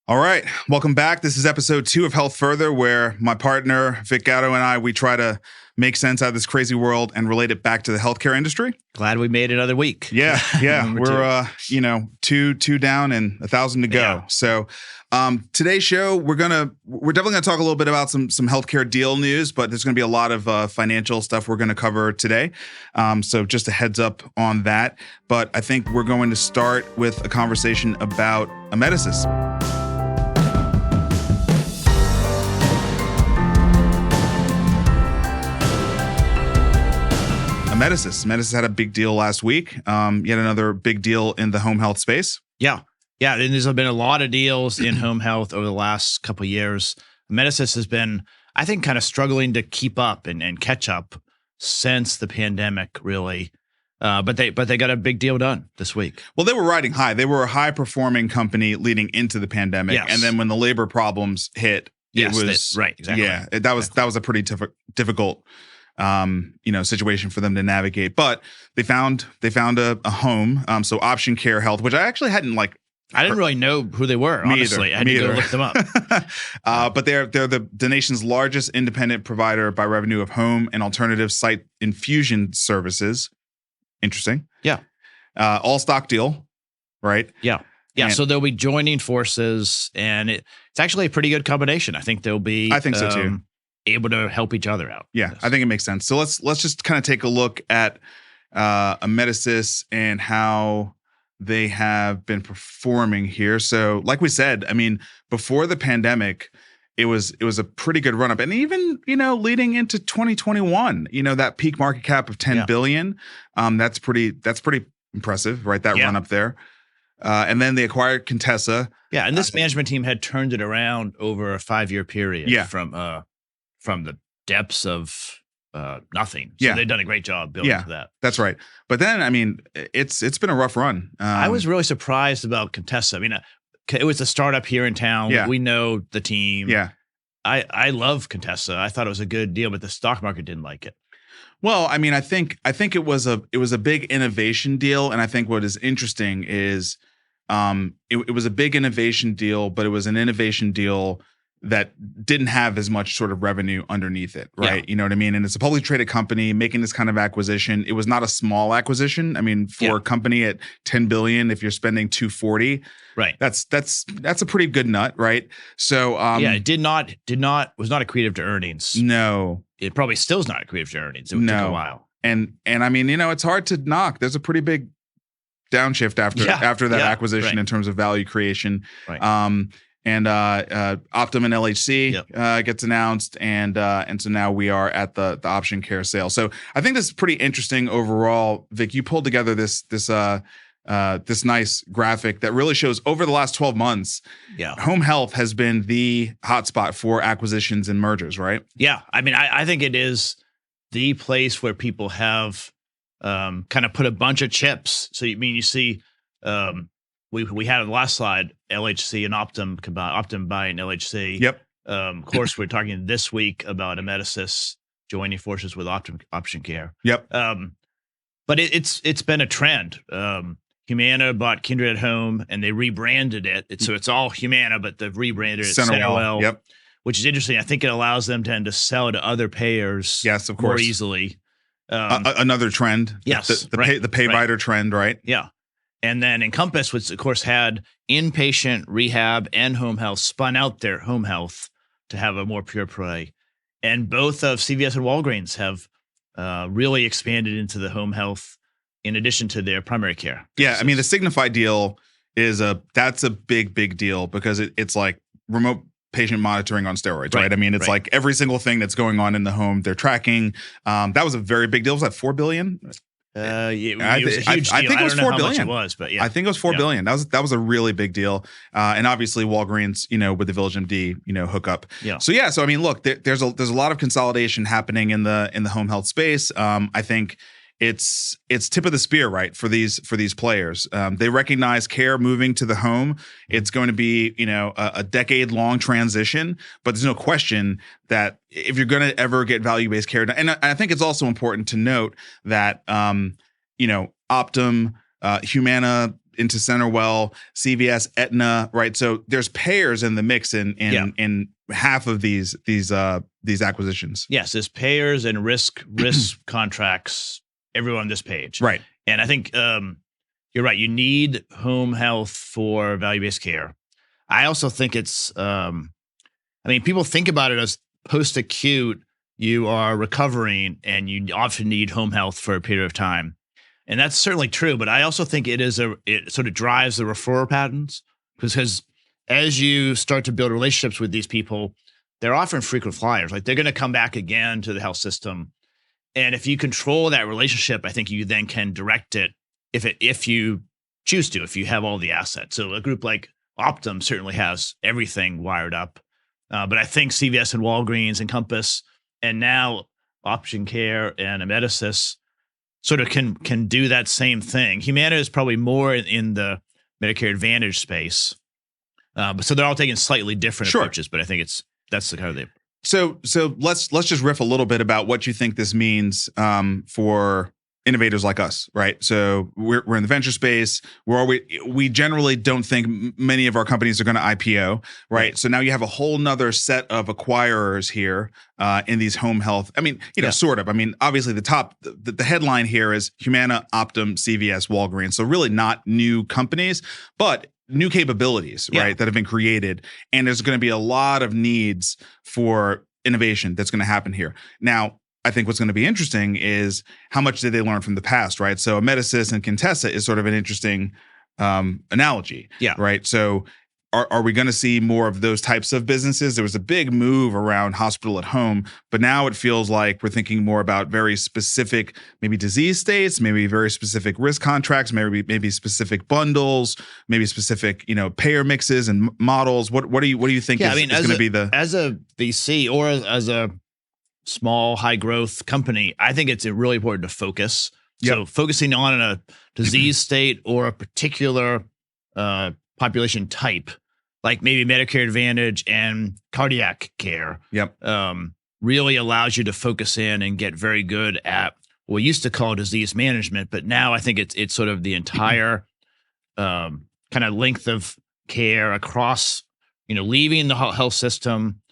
All right, welcome back. This is episode 2 of Health Further, where my partner, Vic Gatto, and I, we try to make sense out of this crazy world and relate it back to the healthcare industry. Glad we made another week. Yeah. We're, two down and 1,000 to go. Yeah. So today's show, we're definitely going to talk a little bit about some healthcare deal news, but there's going to be a lot of financial stuff we're going to cover today. So just a heads up on that. But I think we're going to start with a conversation about Amedisys. Amedisys had a big deal last week. Yet another big deal in the home health space. Yeah. And there's been a lot of deals in home health over the last couple of years. Amedisys has been, I think, kind of struggling to keep up and catch up since the pandemic, really. But they got a big deal done this week. Well, they were riding high. They were a high performing company leading into the pandemic, Yes. And then when the labor problems hit, Right, exactly. Yeah, that was a pretty difficult. Situation for them to navigate, but they found a home. So Option Care Health, which I actually hadn't I didn't really know who they were, honestly. I had to go look them up. But they're the nation's largest independent provider by revenue of home and alternative site infusion services. Interesting. Yeah. All stock deal, right? Yeah. And so they'll be joining forces, and it's actually a pretty good combination. I think they'll be. I think so too. Able to help each other out. Yeah, I think it makes sense. So let's just kind of take a look at Amedisys and how they have been performing here. So like we said, I mean, before the pandemic, it was a pretty good run up. And even, leading into 2021, that peak market cap of 10 billion, that's pretty impressive, right? That run up there. And then they acquired Contessa. Yeah, and this management team had turned it around over a 5-year period from the depths of nothing. So they've done a great job building to that. That's right. But then, I mean, it's been a rough run. I was really surprised about Contessa. I mean, it was a startup here in town. Yeah. We know the team. Yeah. I love Contessa. I thought it was a good deal, but the stock market didn't like it. Well, I mean, I think it was a big innovation deal, and I think what is interesting is it was a big innovation deal, but it was an innovation deal that didn't have as much sort of revenue underneath it, right? Yeah. You know what I mean? And it's a publicly traded company making this kind of acquisition. It was not a small acquisition. I mean, for a company at 10 billion, if you're spending 240, right? That's a pretty good nut, right? So it was not accretive to earnings. No, it probably still is not accretive to earnings. It took a while. And I mean, it's hard to knock. There's a pretty big downshift after that acquisition in terms of value creation. Right. And Optum and LHC gets announced, and so now we are at the Option Care sale. So I think this is pretty interesting overall. Vic, you pulled together this nice graphic that really shows over the last 12 months, home health has been the hotspot for acquisitions and mergers, right? Yeah, I mean, I think it is the place where people have kind of put a bunch of chips. So you see. We had on the last slide LHC and Optum buying LHC. Yep. Of course, we're talking this week about Amedisys joining forces with Option Care. Yep. But it's been a trend. Humana bought Kindred at Home, and they rebranded it. So it's all Humana, but they've rebranded it CenterWell. Yep. Which is interesting. I think it allows them to sell to other payers. Yes, of course. More easily. Another trend. Yes. The payvider trend, right? Yeah. And then Encompass, which of course had inpatient, rehab, and home health, spun out their home health to have a more pure play. And both of CVS and Walgreens have really expanded into the home health in addition to their primary care. Yeah, I mean, the Signify deal that's a big deal because it's like remote patient monitoring on steroids, right? I mean, it's like every single thing that's going on in the home, they're tracking. That was a very big deal. Was that $4 billion? It was a huge deal. I think it was $4 billion. It was, but I think it was $4 billion. That was a really big deal. And obviously Walgreens, with the VillageMD, hookup. Yeah. So I mean, look, there's a lot of consolidation happening in the home health space. I think it's tip of the spear, right, for these players. They recognize care moving to the home. It's going to be, a decade-long transition, but there's no question that if you're going to ever get value-based care, and I think it's also important to note that, Optum, Humana, into CenterWell, CVS, Aetna, right? So there's payers in the mix in half of these acquisitions. Yes, there's payers and risk contracts everywhere on this page. Right. And I think you're right. You need home health for value-based care. I also think it's, people think about it as post-acute, you are recovering and you often need home health for a period of time. And that's certainly true. But I also think it sort of drives the referral patterns because as you start to build relationships with these people, they're often frequent flyers. Like they're going to come back again to the health system. And if you control that relationship, I think you then can direct it if you choose to, if you have all the assets. So a group like Optum certainly has everything wired up. But I think CVS and Walgreens and Compass and now Option Care and Amedisys sort of can do that same thing. Humana is probably more in the Medicare Advantage space. But so they're all taking slightly different approaches, but I think that's the kind of the. So let's just riff a little bit about what you think this means for innovators like us, right? So we're in the venture space. We generally don't think many of our companies are going to IPO, right? So now you have a whole nother set of acquirers here in these home health. Sort of. Obviously the headline here is Humana, Optum, CVS, Walgreens. So really not new companies, but new capabilities, right, that have been created. And there's going to be a lot of needs for innovation that's going to happen here. Now, I think what's going to be interesting is how much did they learn from the past, right? So Amedisys and Contessa is sort of an interesting analogy, right? So are we going to see more of those types of businesses? There was a big move around hospital at home, but now it feels like we're thinking more about very specific, maybe disease states, maybe very specific risk contracts, maybe specific bundles, maybe specific, payer mixes and models. What do you think is going to be the as a VC or as a small high growth company? I think it's really important to focus. So focusing on a disease state or a particular population type, like maybe Medicare Advantage and cardiac care, really allows you to focus in and get very good at what we used to call disease management. But now I think it's sort of the entire kind of length of care across, leaving the health system,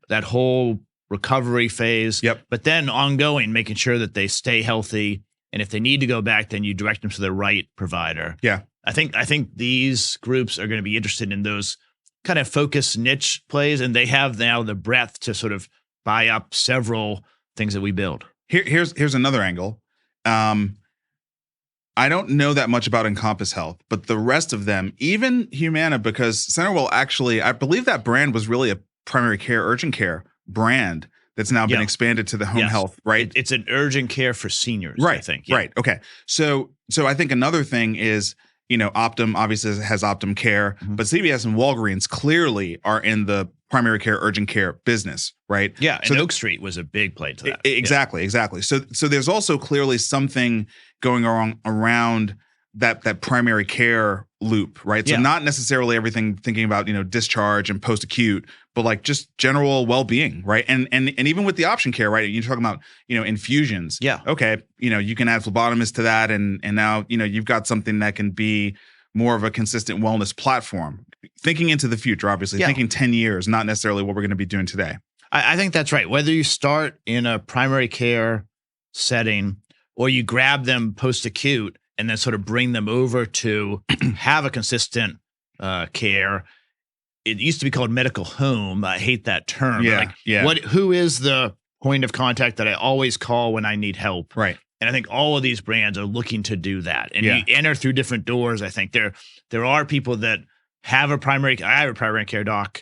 that whole recovery phase, but then ongoing, making sure that they stay healthy. And if they need to go back, then you direct them to the right provider. I think these groups are going to be interested in those kind of focused niche plays, and they have now the breadth to sort of buy up several things that we build. Here's another angle. I don't know that much about Encompass Health, but the rest of them, even Humana, because CenterWell actually, I believe that brand was really a primary care, urgent care brand that's now been expanded to the home health, right? It's an urgent care for seniors, right? I think. Right. Okay. So I think another thing is, Optum obviously has Optum Care, but CVS and Walgreens clearly are in the primary care, urgent care business, right? Yeah, and Oak Street was a big play to that. Exactly. So there's also clearly something going on around that primary care loop, right? So not necessarily everything thinking about, discharge and post-acute, but like just general well-being, right? And even with the option care, right? You're talking about, infusions. Okay. You can add phlebotomists to that. And now, you've got something that can be more of a consistent wellness platform. Thinking into the future, obviously, thinking 10 years, not necessarily what we're going to be doing today. I think that's right. Whether you start in a primary care setting or you grab them post-acute and then sort of bring them over to have a consistent care. It used to be called medical home. I hate that term. Who is the point of contact that I always call when I need help? Right. And I think all of these brands are looking to do that. And you enter through different doors. I think there are people that have I have a primary care doc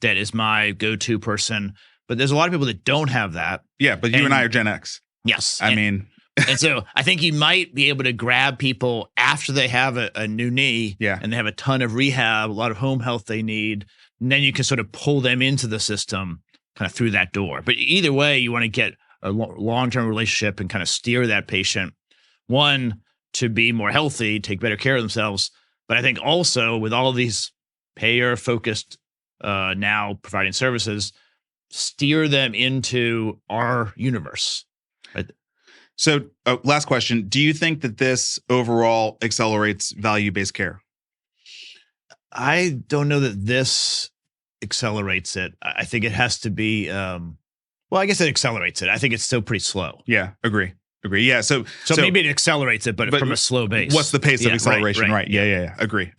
that is my go-to person, but there's a lot of people that don't have that. Yeah, but you and I are Gen X. Yes. And so I think you might be able to grab people after they have a new knee and they have a ton of rehab, a lot of home health they need. And then you can sort of pull them into the system kind of through that door. But either way, you want to get a long-term relationship and kind of steer that patient, one, to be more healthy, take better care of themselves. But I think also with all of these payer-focused now providing services, steer them into our universe. Right? So last question. Do you think that this overall accelerates value-based care? I don't know that this accelerates it. I think it has to be, well, I guess it accelerates it. I think it's still pretty slow. Yeah, agree. Yeah. So maybe it accelerates it, but from a slow base. What's the pace of acceleration? Right. Yeah. Agree.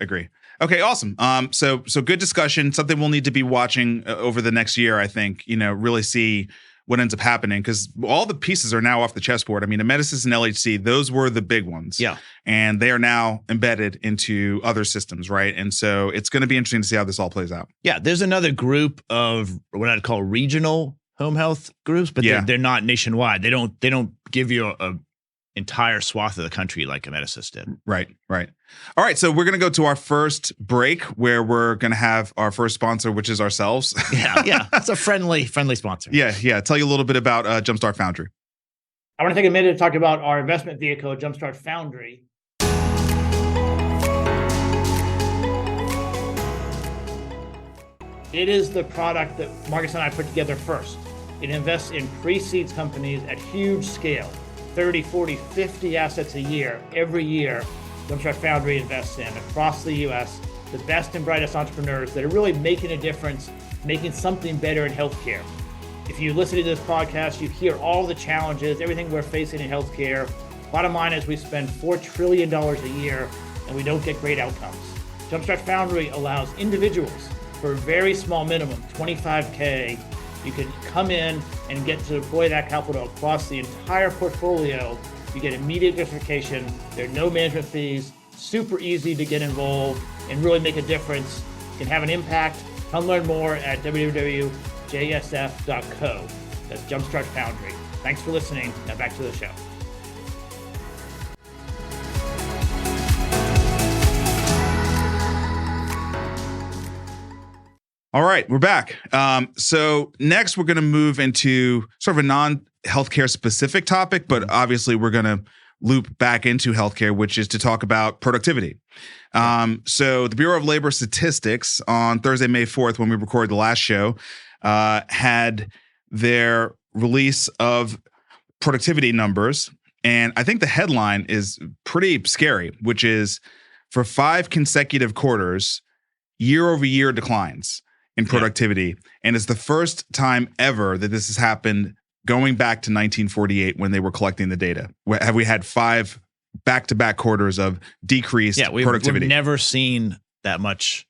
Okay, awesome. So good discussion. Something we'll need to be watching over the next year, I think, really see what ends up happening, because all the pieces are now off the chessboard. I mean, Emeticis and LHC, those were the big ones. Yeah. And they are now embedded into other systems, right? And so it's going to be interesting to see how this all plays out. Yeah, there's another group of what I'd call regional home health groups, but they're not nationwide. They don't give you a entire swath of the country like Emeticis did. Right. All right, so we're going to go to our first break, where we're going to have our first sponsor, which is ourselves. Yeah. It's a friendly sponsor. Yeah. Tell you a little bit about Jumpstart Foundry. I want to take a minute to talk about our investment vehicle, Jumpstart Foundry. It is the product that Marcus and I put together first. It invests in pre-seed companies at huge scale, 30, 40, 50 assets a year, every year. Jumpstart Foundry invests in across the U.S., the best and brightest entrepreneurs that are really making a difference, making something better in healthcare. If you listen to this podcast, you hear all the challenges, everything we're facing in healthcare. Bottom line is we spend $4 trillion a year and we don't get great outcomes. Jumpstart Foundry allows individuals for a very small minimum, $25K, you can come in and get to deploy that capital across the entire portfolio. You get immediate diversification. There are no management fees, super easy to get involved and really make a difference. You can have an impact. Come learn more at www.jsf.co. That's Jumpstart Foundry. Thanks for listening. Now back to the show. All right, we're back. So next we're going to move into sort of a non-healthcare specific topic, but obviously we're going to loop back into healthcare, which is to talk about productivity. So the Bureau of Labor Statistics on Thursday, May 4th, when we recorded the last show, had their release of productivity numbers. And I think the headline is pretty scary, which is for 5 consecutive quarters, year-over-year declines in productivity. And it's the first time ever that this has happened going back to 1948 when they were collecting the data. Have we had 5 back-to-back quarters of decreased productivity? We've never seen that much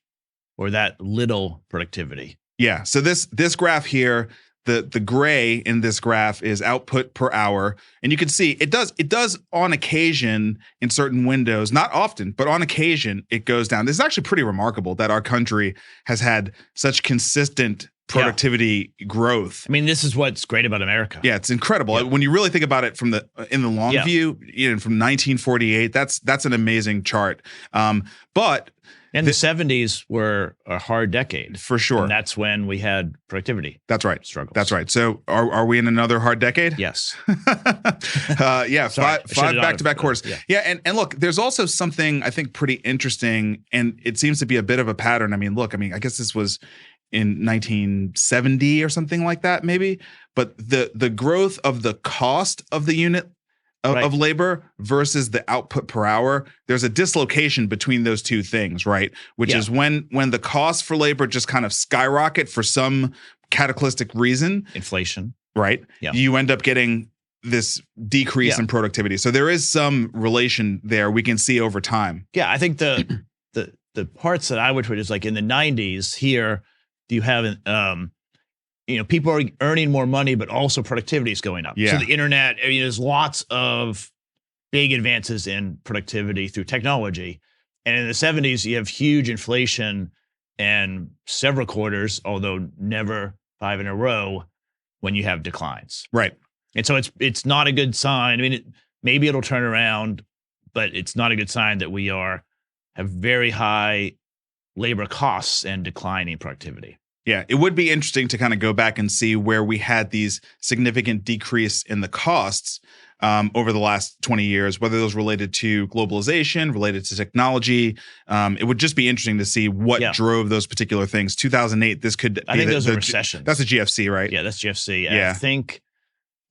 or that little productivity. Yeah. So this graph here, the gray in this graph is output per hour. And you can see it does on occasion in certain windows, not often, but on occasion it goes down. This is actually pretty remarkable that our country has had such consistent productivity growth. I mean, this is what's great about America. Yeah, it's incredible. Yeah. When you really think about it in the long view, from 1948, that's an amazing chart. But and the 70s were a hard decade. For sure. And that's when we had productivity. That's right. Struggles. That's right. So are we in another hard decade? Yes. Yeah. Five back-to-back quarters. Yeah. And look, there's also something I think pretty interesting, and it seems to be a bit of a pattern. I mean, I guess this was in 1970 or something like that, maybe. But the growth of the cost of the unit of labor versus the output per hour, there's a dislocation between those two things, right? Which is when the cost for labor just kind of skyrocket for some cataclystic reason. Inflation. Right? Yeah. You end up getting this decrease in productivity. So there is some relation there we can see over time. Yeah, I think the parts that I would put is like in the 90s here, you have people are earning more money, but also productivity is going up. Yeah. So the internet, there's lots of big advances in productivity through technology. And in the 70s, you have huge inflation and several quarters, although never 5 in a row, when you have declines. Right. And so it's not a good sign. I mean, maybe it'll turn around, but it's not a good sign that we have very high labor costs and declining productivity. Yeah, it would be interesting to kind of go back and see where we had these significant decrease in the costs over the last 20 years, whether those related to globalization, related to technology. It would just be interesting to see what drove those particular things. 2008, this could I think those are recessions. That's a GFC, right? Yeah, that's GFC. Yeah. I think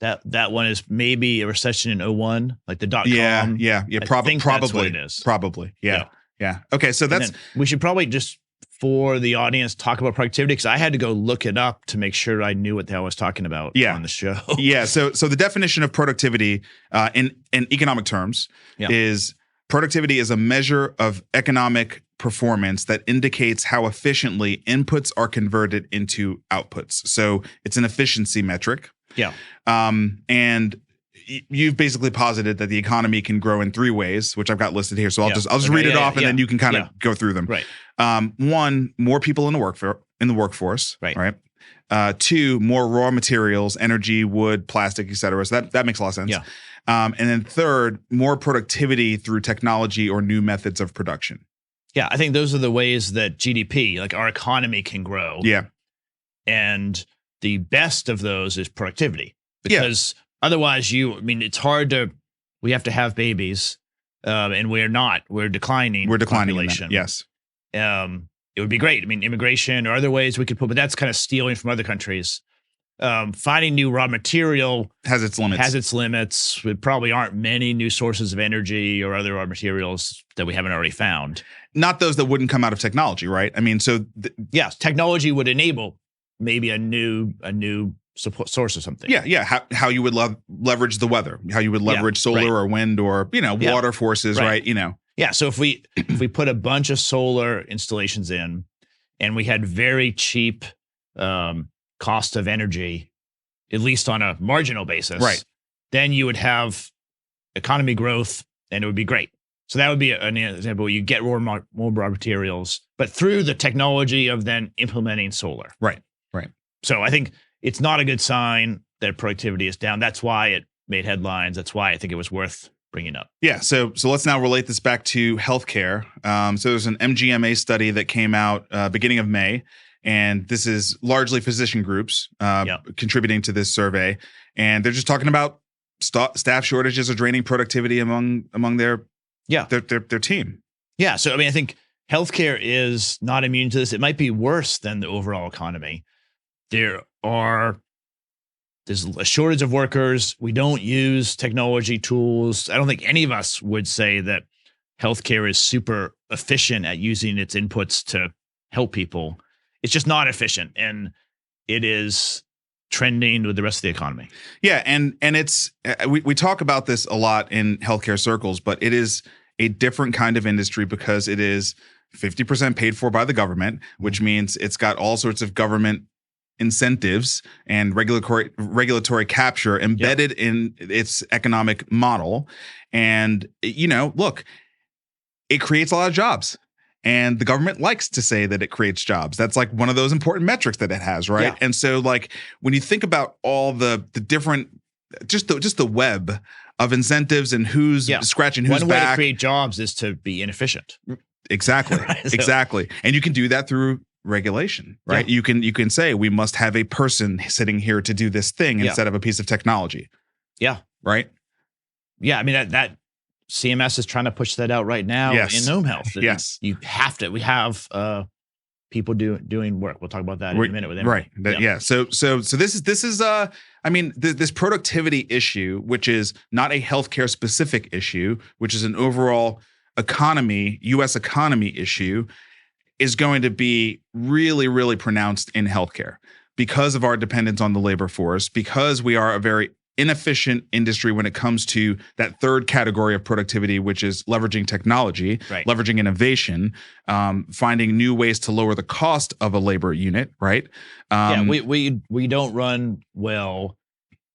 that one is maybe a recession in 01, like the .com. Yeah, I think probably. that's what it is. Probably, yeah. Yeah. Okay. So that's we should probably just, for the audience, talk about productivity, because I had to go look it up to make sure I knew what the hell I was talking about on the show. Yeah. So the definition of productivity in economic terms is productivity is a measure of economic performance that indicates how efficiently inputs are converted into outputs. So it's an efficiency metric. Yeah. And you've basically posited that the economy can grow in three ways, which I've got listed here. So I'll just read it off, and then you can kind of go through them. Right. One, more people in the workforce. Right. Two, more raw materials, energy, wood, plastic, et cetera. So that makes a lot of sense. Yeah. And then third, more productivity through technology or new methods of production. Yeah, I think those are the ways that GDP, like our economy, can grow. Yeah. And the best of those is productivity. Because otherwise it's hard we have to have babies, and we're declining. We're declining population. Yes. It would be great. I mean, immigration or other ways we could but that's kind of stealing from other countries. Finding new raw material has its limits. There probably aren't many new sources of energy or other raw materials that we haven't already found. Not those that wouldn't come out of technology, right? I mean, so yes, technology would enable maybe a new support source or something. Yeah. How you would leverage the weather, how you would leverage solar or wind or water forces, right? Yeah. So if we put a bunch of solar installations in, and we had very cheap cost of energy, at least on a marginal basis, right, then you would have economy growth, and it would be great. So that would be an example. You get more raw materials, but through the technology of then implementing solar. Right. So I think it's not a good sign that productivity is down. That's why it made headlines. That's why I think it was worth bringing up. Yeah. So let's now relate this back to healthcare. So there's an MGMA study that came out beginning of May, and this is largely physician groups contributing to this survey, and they're just talking about staff shortages are draining productivity among their team. Yeah. So I think healthcare is not immune to this. It might be worse than the overall economy. There's a shortage of workers. We don't use technology tools. I don't think any of us would say that healthcare is super efficient at using its inputs to help people. It's just not efficient, and it is trending with the rest of the economy. Yeah, and it's we talk about this a lot in healthcare circles, but it is a different kind of industry because it is 50% paid for by the government, which means it's got all sorts of government incentives and regulatory capture embedded in its economic model. And, look, it creates a lot of jobs. And the government likes to say that it creates jobs. That's like one of those important metrics that it has, right? Yeah. And so like when you think about all the different, just the web of incentives and who's scratching who's back. One way to create jobs is to be inefficient. Exactly. Right? Exactly. And you can do that through regulation, right? Yeah. You can say we must have a person sitting here to do this thing instead of a piece of technology. Yeah. Right? Yeah. that CMS is trying to push that out right now in home health. Yes. We have people doing work. We'll talk about that in a minute with Right. So this is this productivity issue, which is not a healthcare specific issue, which is an overall U.S. economy issue, is going to be really, really pronounced in healthcare because of our dependence on the labor force, because we are a very inefficient industry when it comes to that third category of productivity, which is leveraging technology, leveraging innovation, finding new ways to lower the cost of a labor unit, right? We don't run well,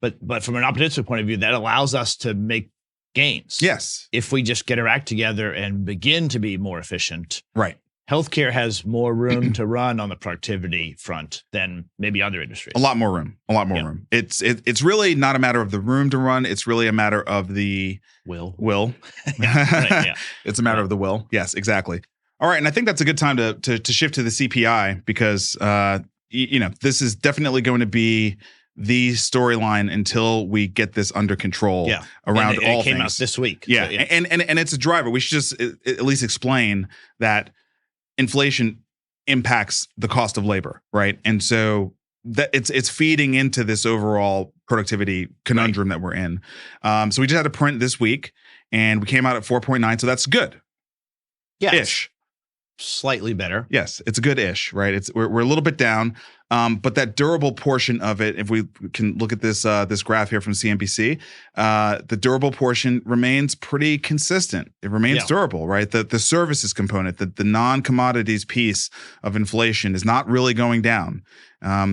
but from an optimistic point of view, that allows us to make gains. Yes. If we just get our act together and begin to be more efficient. Right. Healthcare has more room to run on the productivity front than maybe other industries. A lot more room. Room. It's really not a matter of the room to run. It's really a matter of the will. It's a matter of the will. Yes, exactly. All right, and I think that's a good time to shift to the CPI because this is definitely going to be the storyline until we get this under control around all things. It came out this week. Yeah, so, and it's a driver. We should just at least explain that inflation impacts the cost of labor, right? And so that it's feeding into this overall productivity conundrum that we're in. So we just had a print this week, and we came out at 4.9, so that's good. Yeah, Ish. Slightly better. Yes, it's a good ish, right? We're a little bit down, but that durable portion of it, if we can look at this graph here from CNBC, the durable portion remains pretty consistent. It remains durable, right? The services component, the non-commodities piece of inflation is not really going down.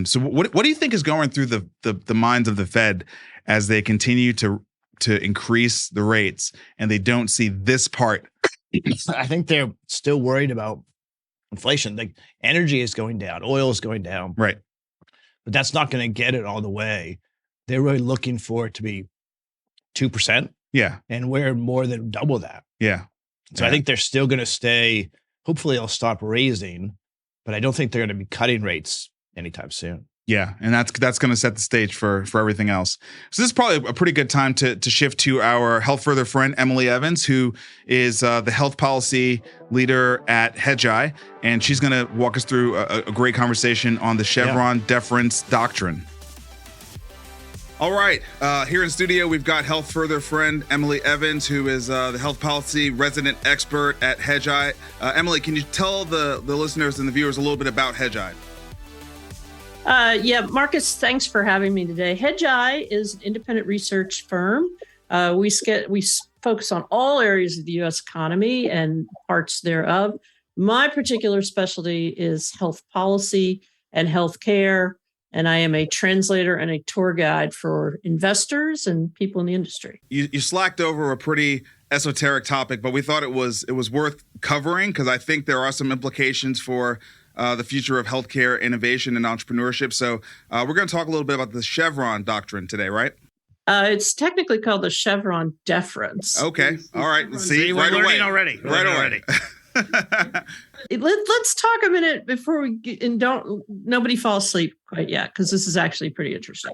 So what do you think is going through the minds of the Fed as they continue to increase the rates and they don't see this part? I think they're still worried about inflation. Like energy is going down, oil is going down, right? But that's not going to get it all the way. They're really looking for it to be 2%. Yeah, and we're more than double that. Yeah. So I think they're still going to stay. Hopefully, they'll stop raising, but I don't think they're going to be cutting rates anytime soon. Yeah, and that's going to set the stage for everything else. So this is probably a pretty good time to shift to our health further friend, Emily Evans, who is the health policy leader at Hedgeye, and she's going to walk us through a great conversation on the Chevron Deference Doctrine. All right, here in studio, we've got health further friend, Emily Evans, who is the health policy resident expert at Hedgeye. Emily, can you tell the listeners and the viewers a little bit about Hedgeye? Yeah, Marcus, thanks for having me today. Hedgeye is an independent research firm. We focus on all areas of the U.S. economy and parts thereof. My particular specialty is health policy and healthcare, and I am a translator and a tour guide for investors and people in the industry. You slacked over a pretty esoteric topic, but we thought it was worth covering because I think there are some implications for the future of healthcare innovation and entrepreneurship. So we're going to talk a little bit about the Chevron Doctrine today, right? It's technically called the Chevron Deference. Okay. All right. See, we're learning already. Let's talk a minute before we get, and nobody fall asleep quite yet, because this is actually pretty interesting.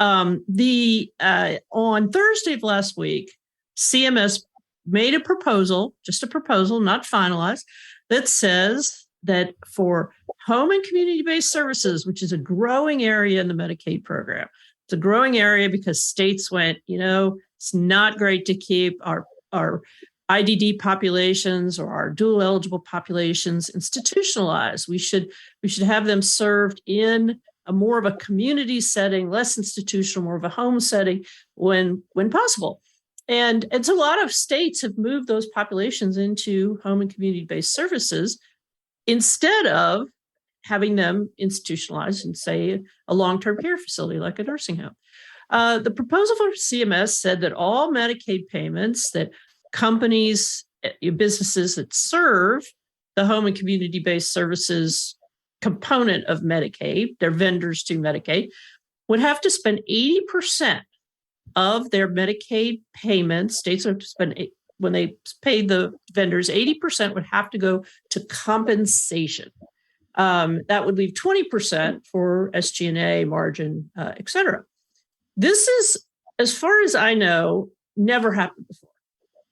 On Thursday of last week, CMS made a proposal, just a proposal, not finalized, that says that for home and community-based services, which is a growing area in the Medicaid program, it's a growing area because states went, it's not great to keep our IDD populations or our dual eligible populations institutionalized. We should have them served in a more of a community setting, less institutional, more of a home setting when possible. And so a lot of states have moved those populations into home and community-based services instead of having them institutionalized in, say, a long-term care facility like a nursing home. The proposal from CMS said that all Medicaid payments that companies, businesses that serve the home and community-based services component of Medicaid, their vendors to Medicaid, would have to spend 80% of their Medicaid payments. States have to spend, when they pay the vendors, 80% would have to go to compensation. That would leave 20% for SG&A, margin, et cetera. This is, as far as I know, never happened before.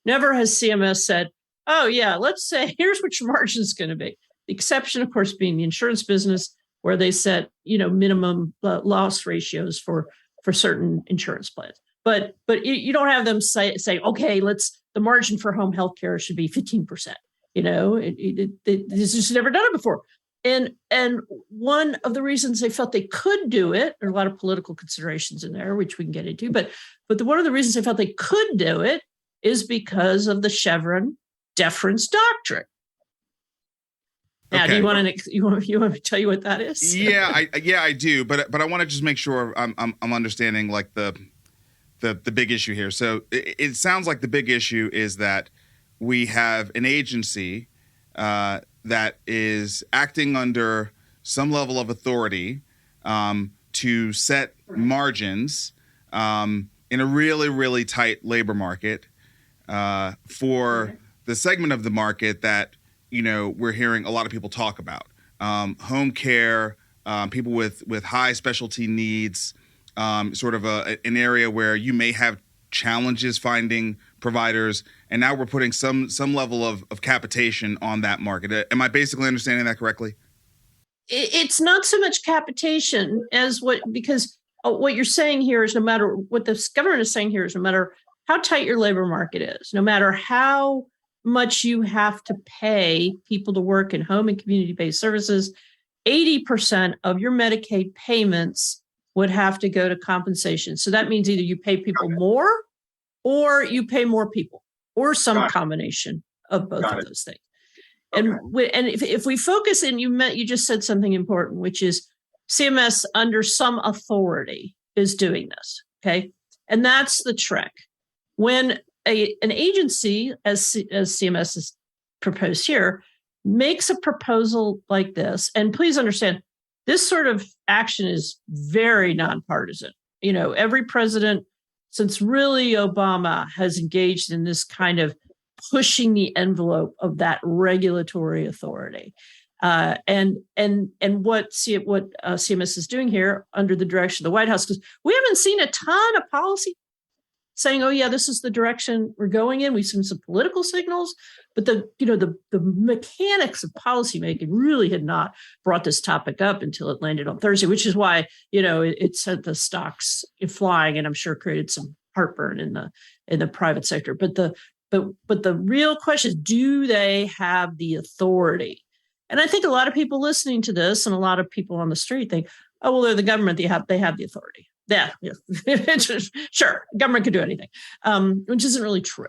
Never has CMS said, oh, yeah, let's say, here's what your margin is going to be. The exception, of course, being the insurance business, where they set, minimum loss ratios for certain insurance plans. But you don't have them say, okay, the margin for home health care should be 15%. This is never done it before. And one of the reasons they felt they could do it, there are a lot of political considerations in there, which we can get into, but one of the reasons they felt they could do it is because of the Chevron Deference Doctrine. Now, okay. Do you want me to tell you what that is? Yeah, I do, but I want to just make sure I'm understanding like the big issue here. So it sounds like the big issue is that we have an agency that is acting under some level of authority to set margins in a really, really tight labor market for the segment of the market that, we're hearing a lot of people talk about. Home care, people with high specialty needs, sort of an area where you may have challenges finding providers, and now we're putting some level of capitation on that market. Am I basically understanding that correctly? It's not so much capitation as because what you're saying here is no matter how tight your labor market is, no matter how much you have to pay people to work in home and community-based services, 80% of your Medicaid payments would have to go to compensation. So that means either you pay people more or you pay more people or some combination of both of those things. Okay. And if we focus in, you just said something important, which is CMS under some authority is doing this. Okay. And that's the trick. When an agency, as CMS has proposed here, makes a proposal like this, and please understand, this sort of action is very nonpartisan. Every president since really Obama has engaged in this kind of pushing the envelope of that regulatory authority. And what CMS is doing here under the direction of the White House, because we haven't seen a ton of policy saying, oh yeah, this is the direction we're going in. We've seen some political signals, but the mechanics of policymaking really had not brought this topic up until it landed on Thursday, which is why, it sent the stocks flying, and I'm sure created some heartburn in the private sector. But the real question is, do they have the authority? And I think a lot of people listening to this and a lot of people on the street think, oh, well, they're the government. They have the authority. Yeah. Sure. Government can do anything, which isn't really true.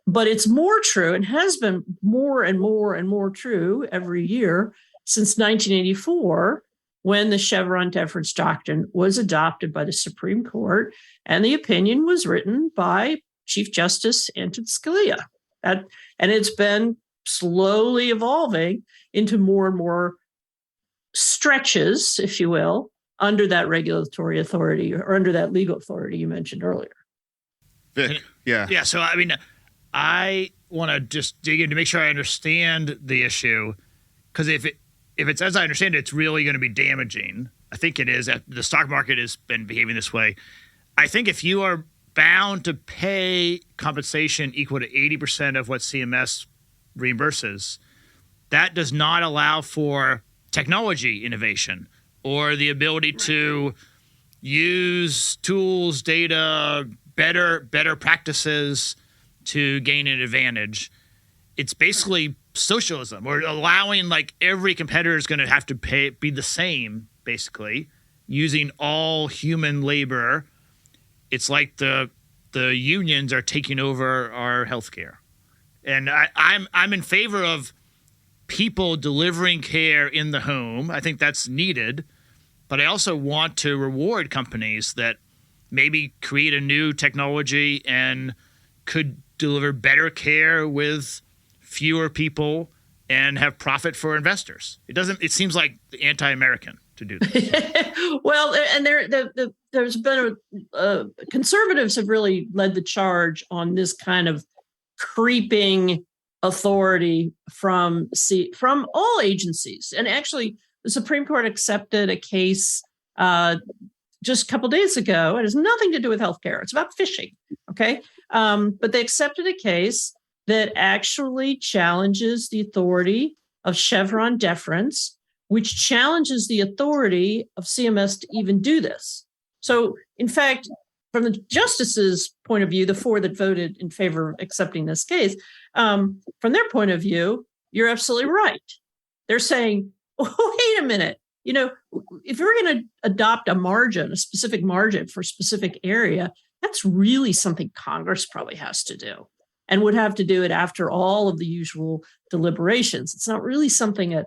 But it's more true and has been more and more and more true every year since 1984, when the Chevron Deference Doctrine was adopted by the Supreme Court and the opinion was written by Chief Justice Antonin Scalia. And it's been slowly evolving into more and more stretches, if you will, under that regulatory authority or under that legal authority you mentioned earlier. Vic, yeah. Yeah, so I mean, I want to just dig in to make sure I understand the issue, because if it's as I understand it, it's really going to be damaging. I think it is. The stock market has been behaving this way. I think if you are bound to pay compensation equal to 80% of what CMS reimburses, that does not allow for technology innovation or the ability to use tools, data, better practices to gain an advantage. It's basically socialism, or allowing like every competitor is going to have to be the same, basically, using all human labor. It's like the unions are taking over our healthcare. And I'm in favor of people delivering care in the home. I think that's needed. But I also want to reward companies that maybe create a new technology and could deliver better care with fewer people and have profit for investors. It seems like anti-American to do that. Well, and there's been conservatives have really led the charge on this kind of creeping authority from all agencies. And actually, the Supreme Court accepted a case just a couple of days ago. It has nothing to do with healthcare. It's about fishing. Okay. But they accepted a case that actually challenges the authority of Chevron Deference, which challenges the authority of CMS to even do this. So, in fact, from the justices' point of view, the four that voted in favor of accepting this case, from their point of view, you're absolutely right. They're saying, oh, wait a minute. If you're going to adopt a specific margin for a specific area, that's really something Congress probably has to do and would have to do it after all of the usual deliberations. It's not really something an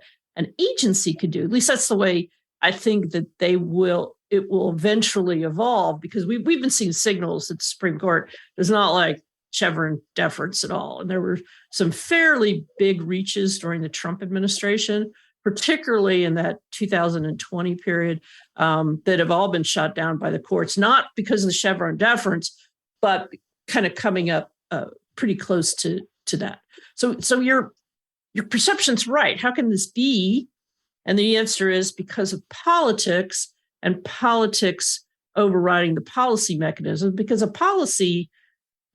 agency could do. At least that's the way I think that it will eventually evolve, because we've been seeing signals that the Supreme Court is not like Chevron deference at all. And there were some fairly big reaches during the Trump administration, particularly in that 2020 period, that have all been shot down by the courts, not because of the Chevron deference, but kind of coming up pretty close to that. So your perception's right. How can this be? And the answer is because of politics, and politics overriding the policy mechanism, because a policy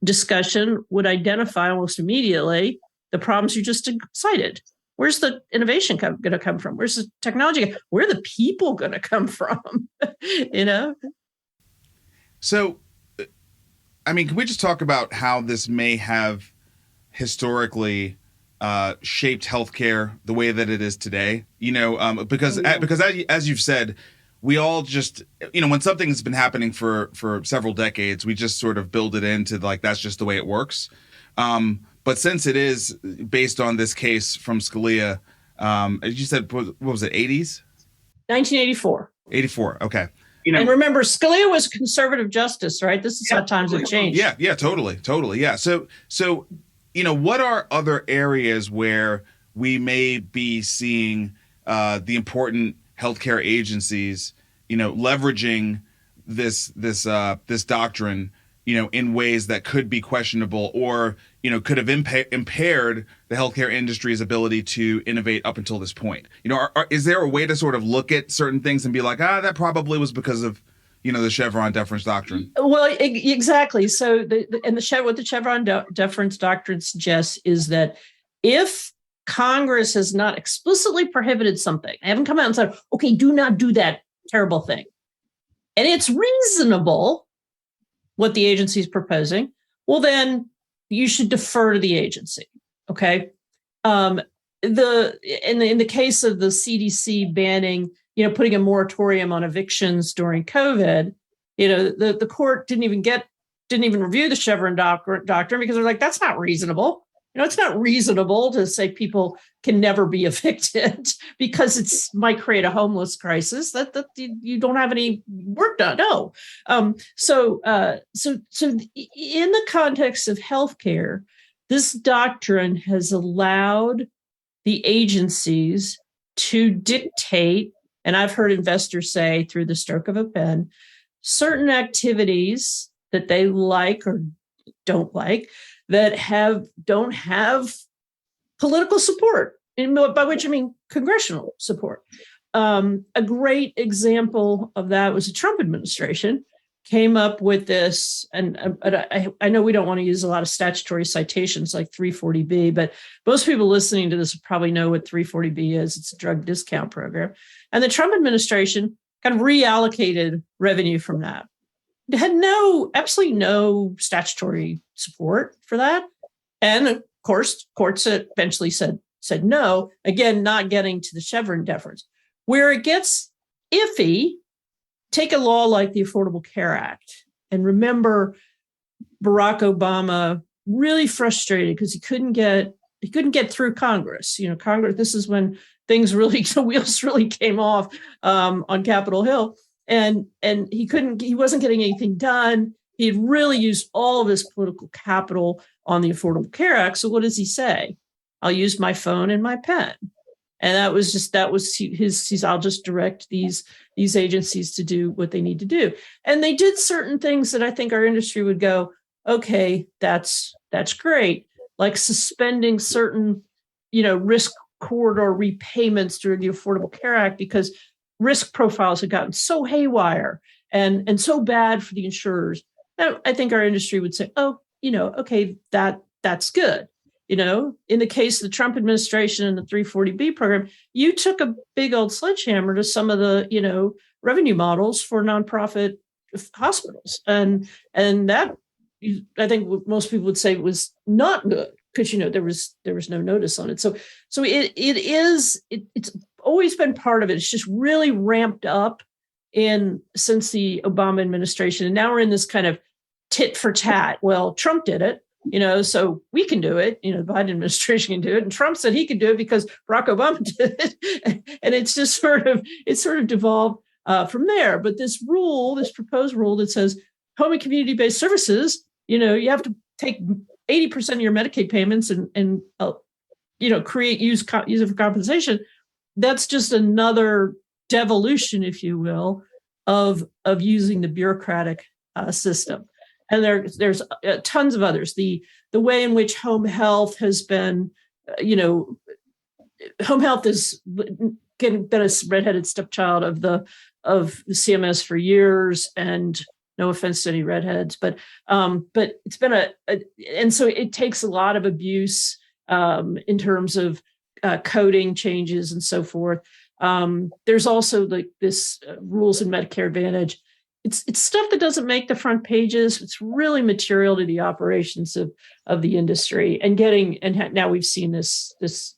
discussion would identify almost immediately the problems you just cited. Where's the innovation going to come from? Where's the technology? Where are the people going to come from? So, I mean, can we just talk about how this may have historically shaped healthcare the way that it is today. Because as you've said, we all just, when something's been happening for several decades, we just sort of build it into like that's just the way it works. But since it is based on this case from Scalia, as you said, what was it, 80s? 1984. 84. Okay. And remember, Scalia was conservative justice, right? This is how times have changed. Yeah, totally. Yeah. So, what are other areas where we may be seeing the important healthcare agencies, leveraging this doctrine, in ways that could be questionable or, could have impaired the healthcare industry's ability to innovate up until this point? Is there a way to sort of look at certain things and be like, that probably was because of, the Chevron Deference doctrine? Well, exactly. So, what the Chevron Deference doctrine suggests is that if Congress has not explicitly prohibited something, they haven't come out and said, okay, do not do that terrible thing, and it's reasonable what the agency is proposing, well, then you should defer to the agency. Okay. In the case of the CDC banning, putting a moratorium on evictions during COVID, the court didn't even review the Chevron doctrine because they're like, that's not reasonable. It's not reasonable to say people can never be evicted because it might create a homeless crisis that you don't have any work done. No. So in the context of healthcare, this doctrine has allowed the agencies to dictate, and I've heard investors say through the stroke of a pen, certain activities that they like or don't like that don't have political support, by which I mean congressional support. A great example of that was the Trump administration came up with this, and I know we don't want to use a lot of statutory citations like 340B, but most people listening to this probably know what 340B is. It's a drug discount program. And the Trump administration kind of reallocated revenue from that. It had absolutely no statutory support for that. And of course, courts eventually said no, again, not getting to the Chevron deference. Where it gets iffy, take a law like the Affordable Care Act. And remember, Barack Obama really frustrated because he couldn't get through Congress. Congress, this is when the wheels really came off on Capitol Hill. And he wasn't getting anything done. He had really used all of his political capital on the Affordable Care Act. So what does he say? I'll use my phone and my pen. And that was his, I'll just direct these agencies to do what they need to do. And they did certain things that I think our industry would go, okay, that's great. Like suspending certain, risk corridor repayments during the Affordable Care Act because risk profiles had gotten so haywire and so bad for the insurers. I think our industry would say, okay, that's good. In the case of the Trump administration and the 340B program, you took a big old sledgehammer to some of the, revenue models for nonprofit hospitals. And that, I think what most people would say was not good because, there was no notice on it. So it's always been part of it. It's just really ramped up since the Obama administration. And now we're in this kind of tit for tat. Well, Trump did it, so we can do it. The Biden administration can do it. And Trump said he could do it because Barack Obama did it. And it's just sort of devolved from there. But this proposed rule that says home and community-based services, you have to take 80% of your Medicaid payments and use it for compensation. That's just another devolution, if you will, of using the bureaucratic system. And there's tons of others. The way in which home health has been, home health has been a redheaded stepchild of the CMS for years. And no offense to any redheads, but it's been and so it takes a lot of abuse in terms of coding changes and so forth. There's also like this rules in Medicare Advantage. it's stuff that doesn't make the front pages. It's really material to the operations of the industry. And now we've seen this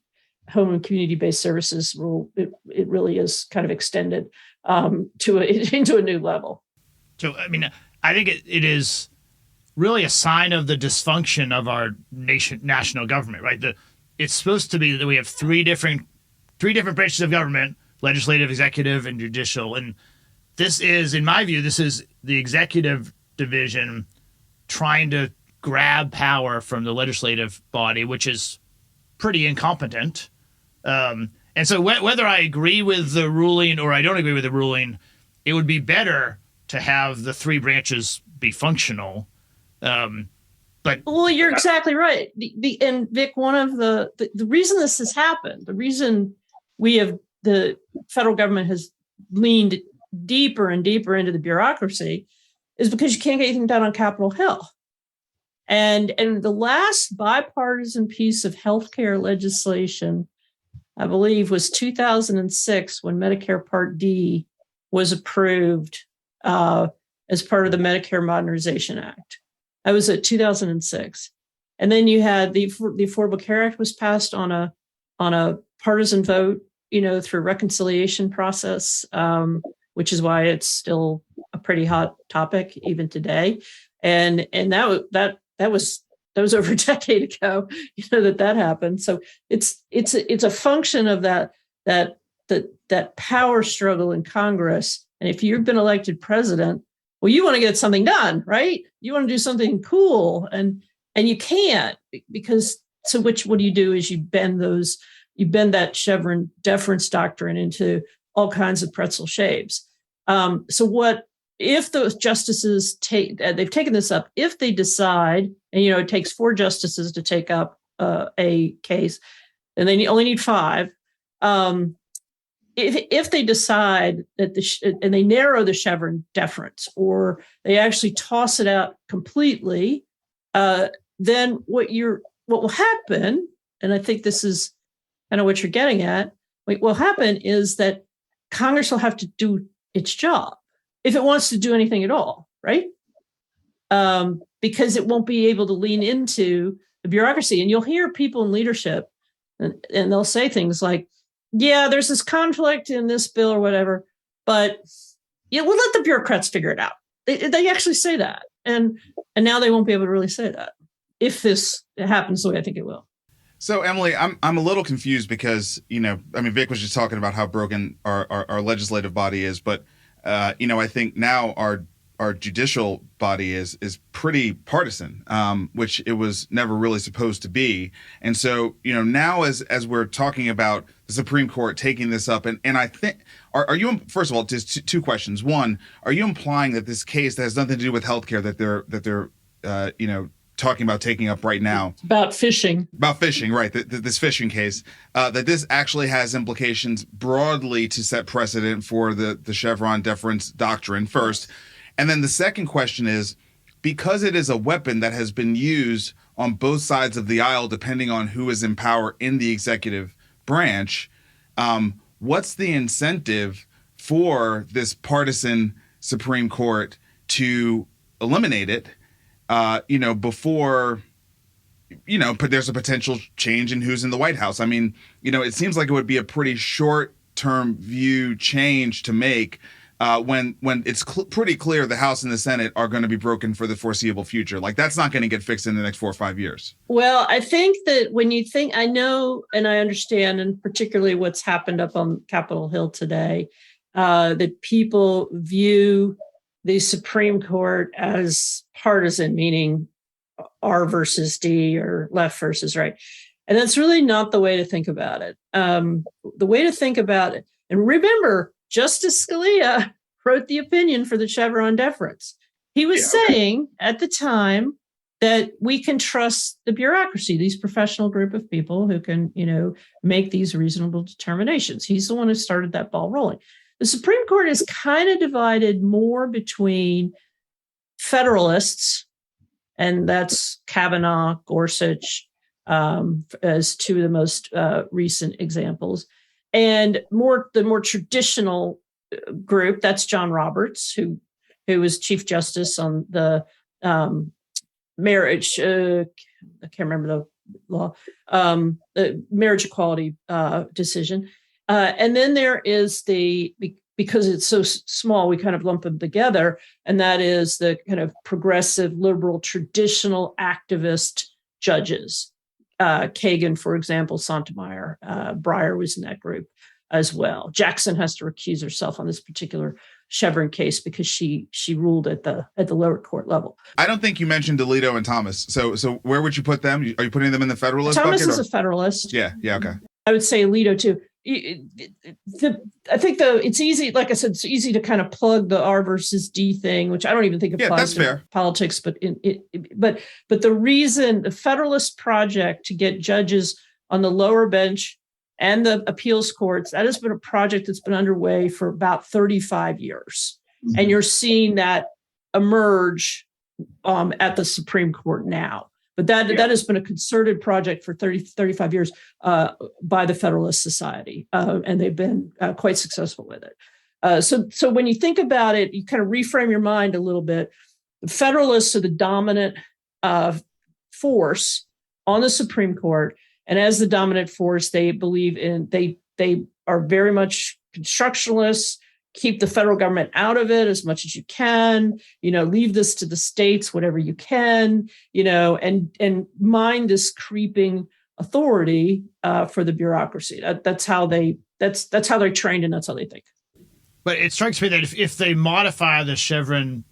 home and community-based services rule. It really is kind of extended into a new level. So, I mean, I think it is really a sign of the dysfunction of our national government, right? It's supposed to be that we have three different branches of government: legislative, executive, and judicial. And this is, in my view, this is the executive division trying to grab power from the legislative body, which is pretty incompetent. And so whether I agree with the ruling or I don't agree with the ruling, it would be better to have the three branches be functional. But you're exactly right. And Vic, one of the reason this has happened, the reason the federal government has leaned deeper and deeper into the bureaucracy is because you can't get anything done on Capitol Hill. And the last bipartisan piece of healthcare legislation, I believe, was 2006 when Medicare Part D was approved as part of the Medicare Modernization Act. That was at 2006. And then you had the Affordable Care Act was passed on a partisan vote, through a reconciliation process, which is why it's still a pretty hot topic even today. And that was over a decade ago, that happened. So it's a function of that power struggle in Congress. And if you've been elected president, well, you want to get something done, right? You want to do something cool, and you can't, because what do you do is you bend that Chevron Deference doctrine into all kinds of pretzel shapes. So what if those justices they've taken this up, if they decide, and it takes 4 justices to take up a case, and they only need 5. If they decide that and they narrow the Chevron deference, or they actually toss it out completely, then what will happen, and I think this is kind of what you're getting at, what will happen is that Congress will have to do its job if it wants to do anything at all, right? Because it won't be able to lean into the bureaucracy. And you'll hear people in leadership, and they'll say things like, yeah, there's this conflict in this bill or whatever, but we'll let the bureaucrats figure it out. They actually say that. And now they won't be able to really say that if this happens the way I think it will. So, Emily, I'm a little confused because, Vic was just talking about how broken our legislative body is, but, I think now our judicial body is pretty partisan, which it was never really supposed to be. And so, now as we're talking about the Supreme Court taking this up, and I think, are you, first of all, just 2 questions. One, are you implying that this case that has nothing to do with healthcare that they're talking about taking up right now, about fishing, right? This fishing case, that this actually has implications broadly to set precedent for the Chevron Deference doctrine first. And then the second question is, because it is a weapon that has been used on both sides of the aisle, depending on who is in power in the executive branch, what's the incentive for this partisan Supreme Court to eliminate it, before, there's a potential change in who's in the White House? I mean, it seems like it would be a pretty short-term view change to make, when it's pretty clear the House and the Senate are going to be broken for the foreseeable future. Like, that's not going to get fixed in the next 4 or 5 years. Well, I think that when you think, I know and I understand, and particularly what's happened up on Capitol Hill today, that people view the Supreme Court as partisan, meaning R versus D or left versus right. And that's really not the way to think about it. The way to think about it, and remember, Justice Scalia wrote the opinion for the Chevron deference. He was saying at the time that we can trust the bureaucracy, these professional group of people who can, make these reasonable determinations. He's the one who started that ball rolling. The Supreme Court is kind of divided more between Federalists, and that's Kavanaugh, Gorsuch, as 2 of the most recent examples, and the more traditional group, that's John Roberts, who who was Chief Justice on the marriage. I can't remember the law, the marriage equality decision. And then there is because it's so small, we kind of lump them together, and that is the kind of progressive, liberal, traditional activist judges. Kagan, for example, Sotomayor, Breyer was in that group as well. Jackson has to recuse herself on this particular Chevron case because she ruled at the lower court level. I don't think you mentioned Alito and Thomas. So where would you put them? Are you putting them in the Federalist Thomas bucket? Thomas is a Federalist. Yeah, okay. I would say Alito too. I think it's easy, like I said, it's easy to kind of plug the R versus D thing, which I don't even think applies to politics, but but the reason the Federalist project to get judges on the lower bench and the appeals courts, that has been a project that's been underway for about 35 years. Mm-hmm. And you're seeing that emerge at the Supreme Court now. But that has been a concerted project for 35 years by the Federalist Society, and they've been quite successful with it. So when you think about it, you kind of reframe your mind a little bit. The Federalists are the dominant force on the Supreme Court, and as the dominant force, they believe in they are very much constructionalists. Keep the federal government out of it as much as you can, leave this to the states, whatever you can, and mind this creeping authority for the bureaucracy. That's how they're trained, and that's how they think. But it strikes me that if they modify the Chevron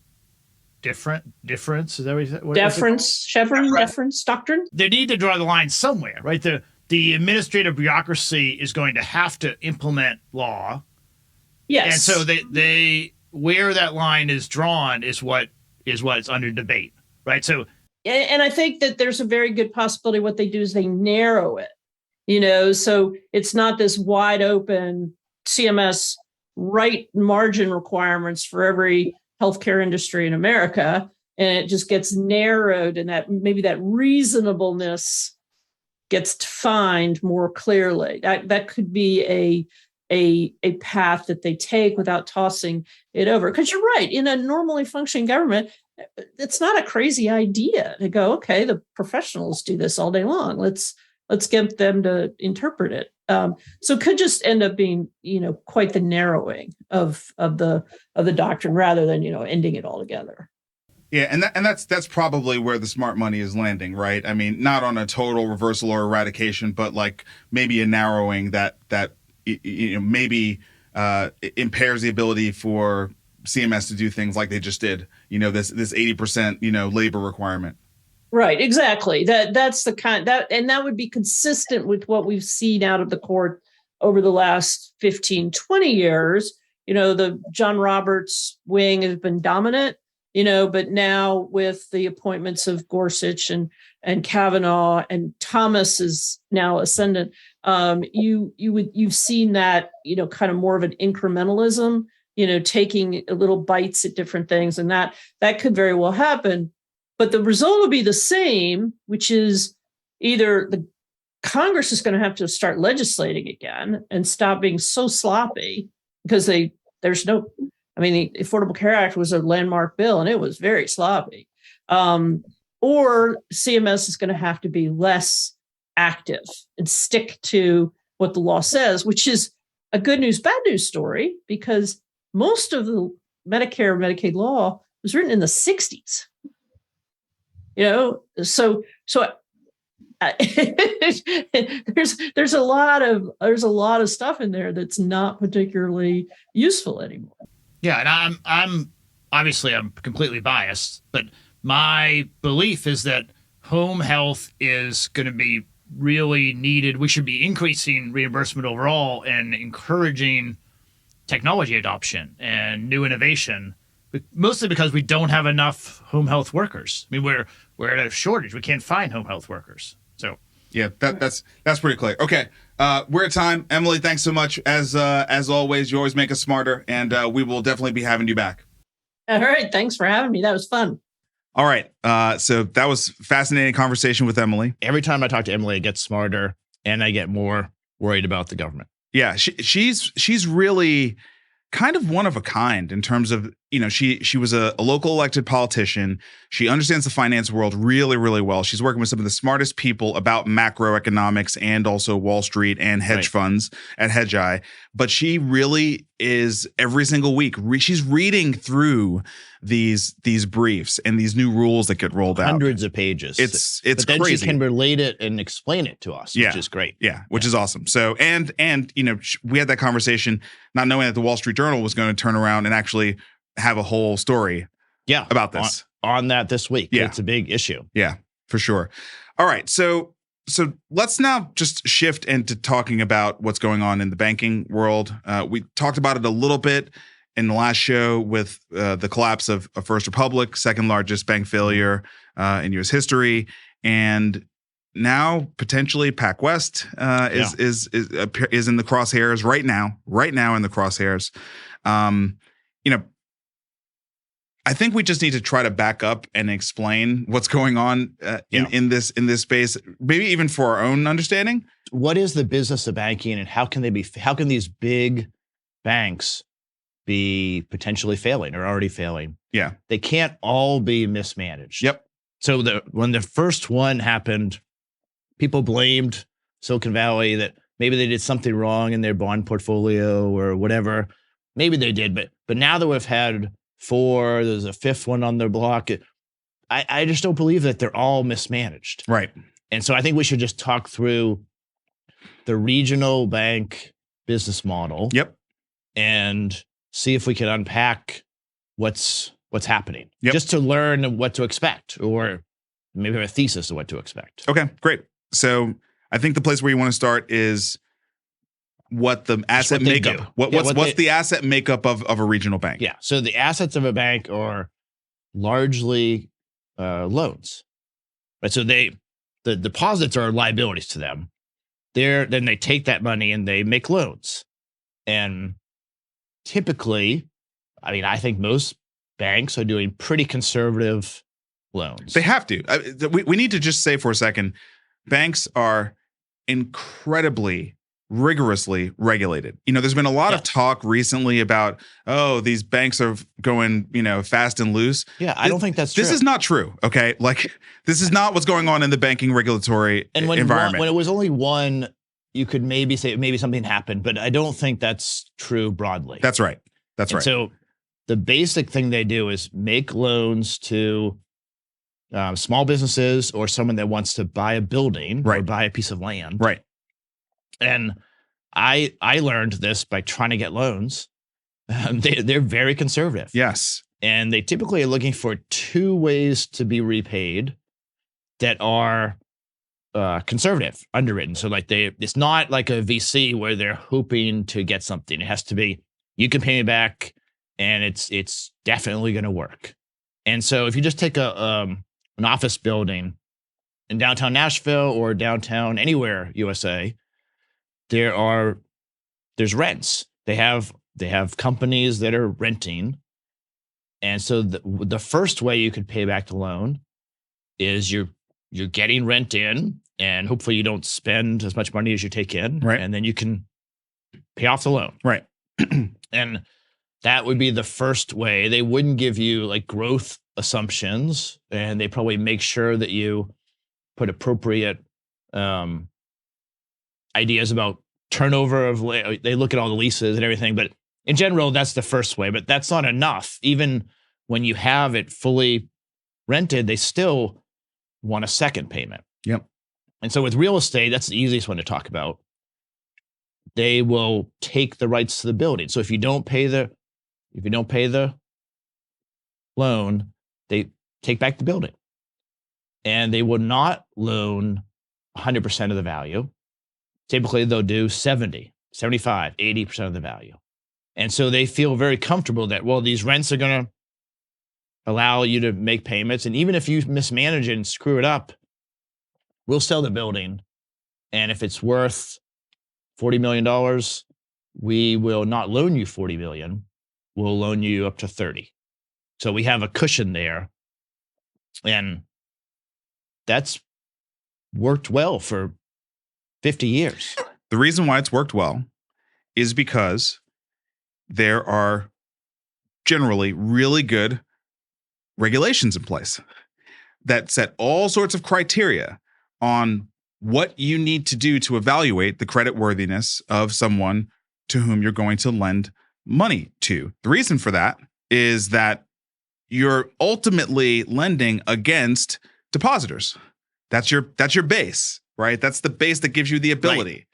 Deference, is that what you said? Deference, Chevron Deference Doctrine? They need to draw the line somewhere, right? The administrative bureauccy is going to have to implement law. Yes. And so they where that line is drawn is what's under debate, right? So, and I think that there's a very good possibility what they do is they narrow it, so it's not this wide open CMS right margin requirements for every healthcare industry in America, and it just gets narrowed, and that maybe that reasonableness gets defined more clearly. That could be a path that they take without tossing it over. Because you're right, in a normally functioning government, it's not a crazy idea to go, okay, the professionals do this all day long. Let's get them to interpret it. So it could just end up being, quite the narrowing of the doctrine rather than, ending it altogether. Yeah, and that's probably where the smart money is landing, right? I mean, not on a total reversal or eradication, but like maybe a narrowing that maybe impairs the ability for CMS to do things like they just did. This 80% labor requirement. Right, exactly. That's the kind that would be consistent with what we've seen out of the court over the last 15, 20 years. The John Roberts wing has been dominant, but now with the appointments of Gorsuch and Kavanaugh, and Thomas is now ascendant, you've seen that, kind of more of an incrementalism, taking little bites at different things, and that could very well happen. But the result will be the same, which is either the Congress is going to have to start legislating again and stop being so sloppy because the Affordable Care Act was a landmark bill and it was very sloppy. Or CMS is going to have to be less active and stick to what the law says, which is a good news, bad news story, because most of the Medicare and Medicaid law was written in the 60s. So there's a lot of stuff in there that's not particularly useful anymore. Yeah, and I'm obviously completely biased, but my belief is that home health is going to be really needed. We should be increasing reimbursement overall and encouraging technology adoption and new innovation, mostly because we don't have enough home health workers. I mean, we're at a shortage. We can't find home health workers. So yeah, that's pretty clear. Okay, we're at time. Emily, thanks so much. As always, you always make us smarter, and we will definitely be having you back. All right, thanks for having me. That was fun. All right, so that was fascinating conversation with Emily. Every time I talk to Emily, I get smarter, and I get more worried about the government. Yeah, she's really kind of one of a kind in terms of she was a local elected politician. She understands the finance world really, really well. She's working with some of the smartest people about macroeconomics and also Wall Street and hedge funds at Hedgeye. But she really is every single week. She's reading through these briefs and these new rules that get rolled out. Hundreds of pages. It's but then crazy. She can relate it and explain it to us, which is great. Yeah, which is awesome. So and we had that conversation not knowing that the Wall Street Journal was going to turn around and actually have a whole story about this on that this week. Yeah. It's a big issue. Yeah, for sure. All right. So let's now just shift into talking about what's going on in the banking world. We talked about it a little bit in the last show with the collapse of First Republic, second largest bank failure in U.S. history. And now potentially PacWest is in the crosshairs right now in the crosshairs. I think we just need to try to back up and explain what's going on in this space, maybe even for our own understanding. What is the business of banking, and how can these big banks be potentially failing or already failing? Yeah, they can't all be mismanaged. Yep. So when the first one happened, people blamed Silicon Valley that maybe they did something wrong in their bond portfolio or whatever. Maybe they did, but now that we've had 4, there's a 5th one on their block. I just don't believe that they're all mismanaged. Right. And so I think we should just talk through the regional bank business model. Yep. And see if we can unpack what's happening. Yep. Just to learn what to expect, or maybe have a thesis of what to expect. Okay, great. So I think the place where you want to start is what the asset makeup. What's the asset makeup of a regional bank? Yeah. So the assets of a bank are largely loans, right? So the deposits are liabilities to them. Then they take that money and they make loans. And typically, I think most banks are doing pretty conservative loans. They have to. We need to just say for a second, banks are incredibly rigorously regulated. There's been a lot of talk recently about, these banks are going, fast and loose. Yeah, I don't think that's true. This is not true, okay? Like, this is not what's going on in the banking regulatory environment. When it was only one, you could maybe say maybe something happened, but I don't think that's true broadly. That's right. Right. So the basic thing they do is make loans to small businesses or someone that wants to buy a building or buy a piece of land. Right. And I learned this by trying to get loans. They're very conservative. Yes. And they typically are looking for 2 ways to be repaid that are conservative, underwritten. So it's not like a VC where they're hoping to get something. It has to be, you can pay me back and it's definitely going to work. And so if you just take an office building in downtown Nashville or downtown anywhere USA, there's rents. They have companies that are renting. And so the first way you could pay back the loan is you're getting rent in, and hopefully you don't spend as much money as you take in. Right. And then you can pay off the loan. Right. And that would be the first way. They wouldn't give you like growth assumptions, and they probably make sure that you put appropriate ideas about turnover of, they look at all the leases and everything. But in general, that's the first way, but that's not enough. Even when you have it fully rented, they still want a second payment. Yep. And so with real estate, that's the easiest one to talk about. They will take the rights to the building. So if you don't pay the loan, they take back the building. And they will not loan 100% of the value. Typically, they'll do 70, 75, 80% of the value. And so they feel very comfortable that, well, these rents are going to allow you to make payments. And even if you mismanage it and screw it up, we'll sell the building. And if it's worth $40 million, we will not loan you $40 million. We'll loan you up to 30. So we have a cushion there. And that's worked well for 50 years. The reason why it's worked well is because there are generally really good regulations in place that set all sorts of criteria on what you need to do to evaluate the creditworthiness of someone to whom you're going to lend money to. The reason for that is that you're ultimately lending against depositors. That's your base, right? That's the base that gives you the ability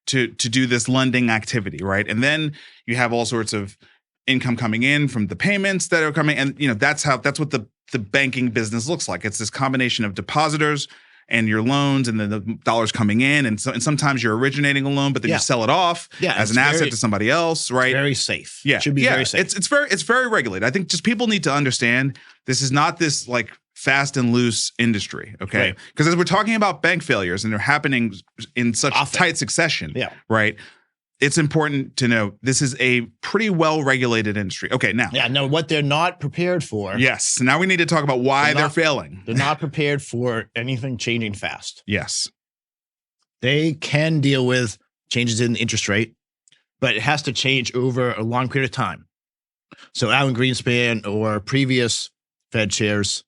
to do this lending activity, right? And then you have all sorts of income coming in from the payments that are coming, and that's what the banking business looks like. It's this combination of depositors and your loans, and then the dollars coming in, and sometimes you're originating a loan, but then you sell it off as an asset to somebody else, right? Very safe. Yeah, It should be very safe. It's very regulated. I think just people need to understand this is not this like fast and loose industry, okay? Because as we're talking about bank failures and they're happening in such tight succession, right? It's important to know this is a pretty well-regulated industry. Okay, now. Yeah, no, what they're not prepared for. Yes, now we need to talk about why they're failing. They're not prepared for anything changing fast. Yes. They can deal with changes in the interest rate, but it has to change over a long period of time. So Alan Greenspan or previous Fed chairs,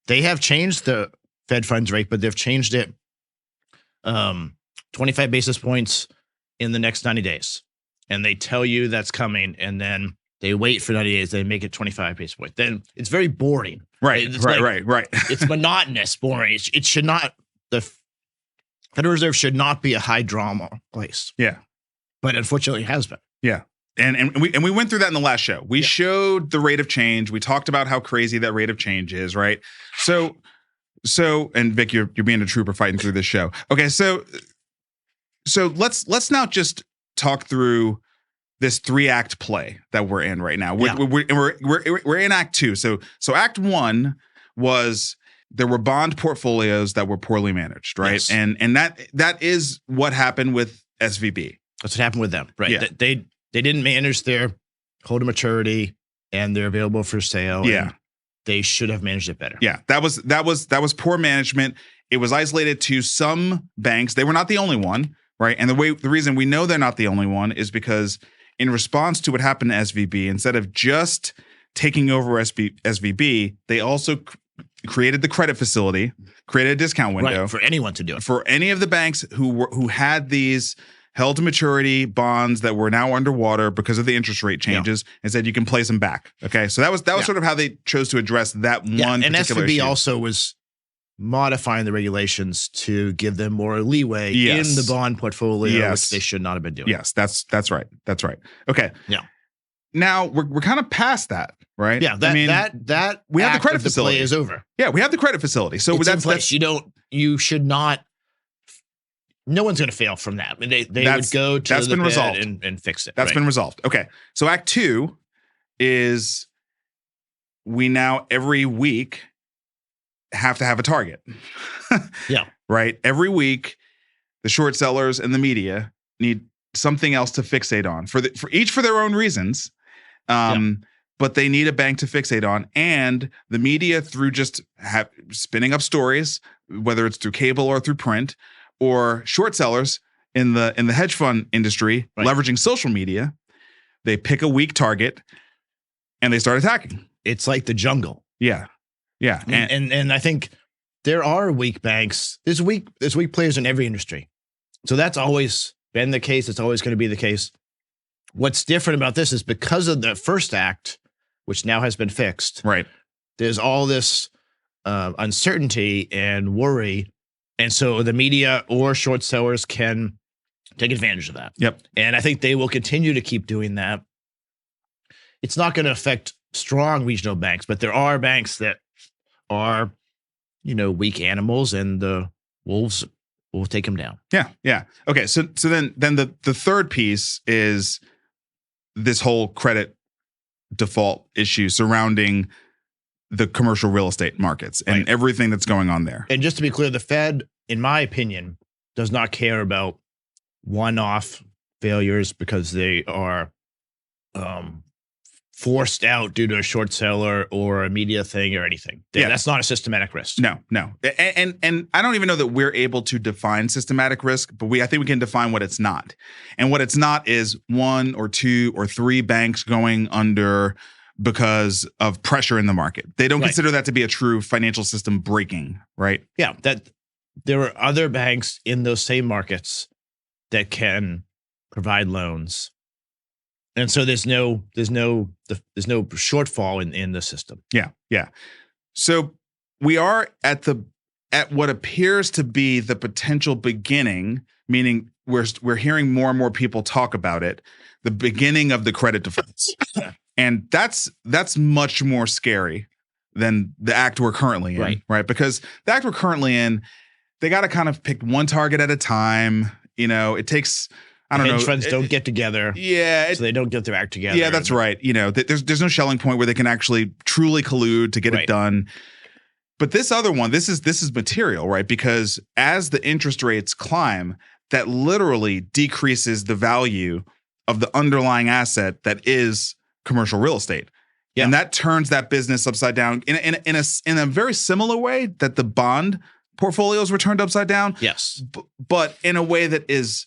they have changed the Fed funds rate, but they've changed it 25 basis points in the next 90 days. And they tell you that's coming, and then they wait for 90 days, they make it 25 basis points. Then it's very boring. Right, right. It's monotonous, boring. It should not, the Federal Reserve should not be a high drama place. Yeah. But unfortunately it has been. Yeah. And we went through that in the last show. We showed the rate of change. We talked about how crazy that rate of change is, right? So and Vic, you're being a trooper fighting through this show. Okay, so let's now just talk through this 3-act play that we're in right now. We're in Act 2. So Act 1 was there were bond portfolios that were poorly managed, right? Yes. And that is what happened with SVB. That's what happened with them, right? Yeah. They didn't manage their hold to maturity, and they're available for sale. Yeah. They should have managed it better. Yeah, that was poor management. It was isolated to some banks. They were not the only one, right? And the reason we know they're not the only one is because in response to what happened to SVB, instead of just taking over SVB, they also created the credit facility, created a discount window for anyone to do it. For any of the banks who had these held to maturity bonds that were now underwater because of the interest rate changes, and said you can place them back. Okay, so that was sort of how they chose to address that one particular SVB issue. also was modifying the regulations to give them more leeway in the bond portfolio, which they should not have been doing. Yes, that's right. That's right. Okay. Yeah. Now we're kind of past that, right? Yeah. That we have the credit facility play is over. Yeah, we have the credit facility. So it's in place. You should not. No one's going to fail from that. I mean, they would go to the Fed and fix it. That's been resolved. Okay. So Act 2 is we now every week have to have a target. Yeah. Right? Every week, the short sellers and the media need something else to fixate on for each for their own reasons. But they need a bank to fixate on, and the media through just spinning up stories, whether it's through cable or through print, or short sellers in the hedge fund industry leveraging social media, they pick a weak target and they start attacking. It's like the jungle. Yeah. Yeah. And I think there are weak banks. There's weak players in every industry. So that's always been the case. It's always going to be the case. What's different about this is because of the first act, which now has been fixed. Right. There's all this uncertainty and worry. And so the media or short sellers can take advantage of that. Yep. And I think they will continue to keep doing that. It's not going to affect strong regional banks, but there are banks that are, weak animals, and the wolves will take them down. Yeah. Yeah. Okay. So then the third piece is this whole credit default issue surrounding the commercial real estate markets and everything that's going on there. And just to be clear, the Fed, in my opinion, does not care about one-off failures because they are forced out due to a short seller or a media thing or anything. That's not a systematic risk. No. And I don't even know that we're able to define systematic risk, but I think we can define what it's not. And what it's not is 1 or 2 or 3 banks going under because of pressure in the market. They don't Right. consider that to be a true financial system breaking, right? Yeah, that there are other banks in those same markets that can provide loans, and so there's no shortfall in the system. Yeah, yeah. So we are at what appears to be the potential beginning, meaning we're hearing more and more people talk about it, the beginning of the credit defaults. And that's much more scary than the act we're currently in, right? Because the act we're currently in, they got to kind of pick one target at a time. It takes, I don't know. Hedge funds don't get together. Yeah. So they don't get their act together. Yeah, that's right. There's no Schelling point where they can actually truly collude to get it done. But this other one, this is material, right? Because as the interest rates climb, that literally decreases the value of the underlying asset that is commercial real estate. Yeah. And that turns that business upside down in a very similar way that the bond portfolios were turned upside down. Yes. But in a way that is,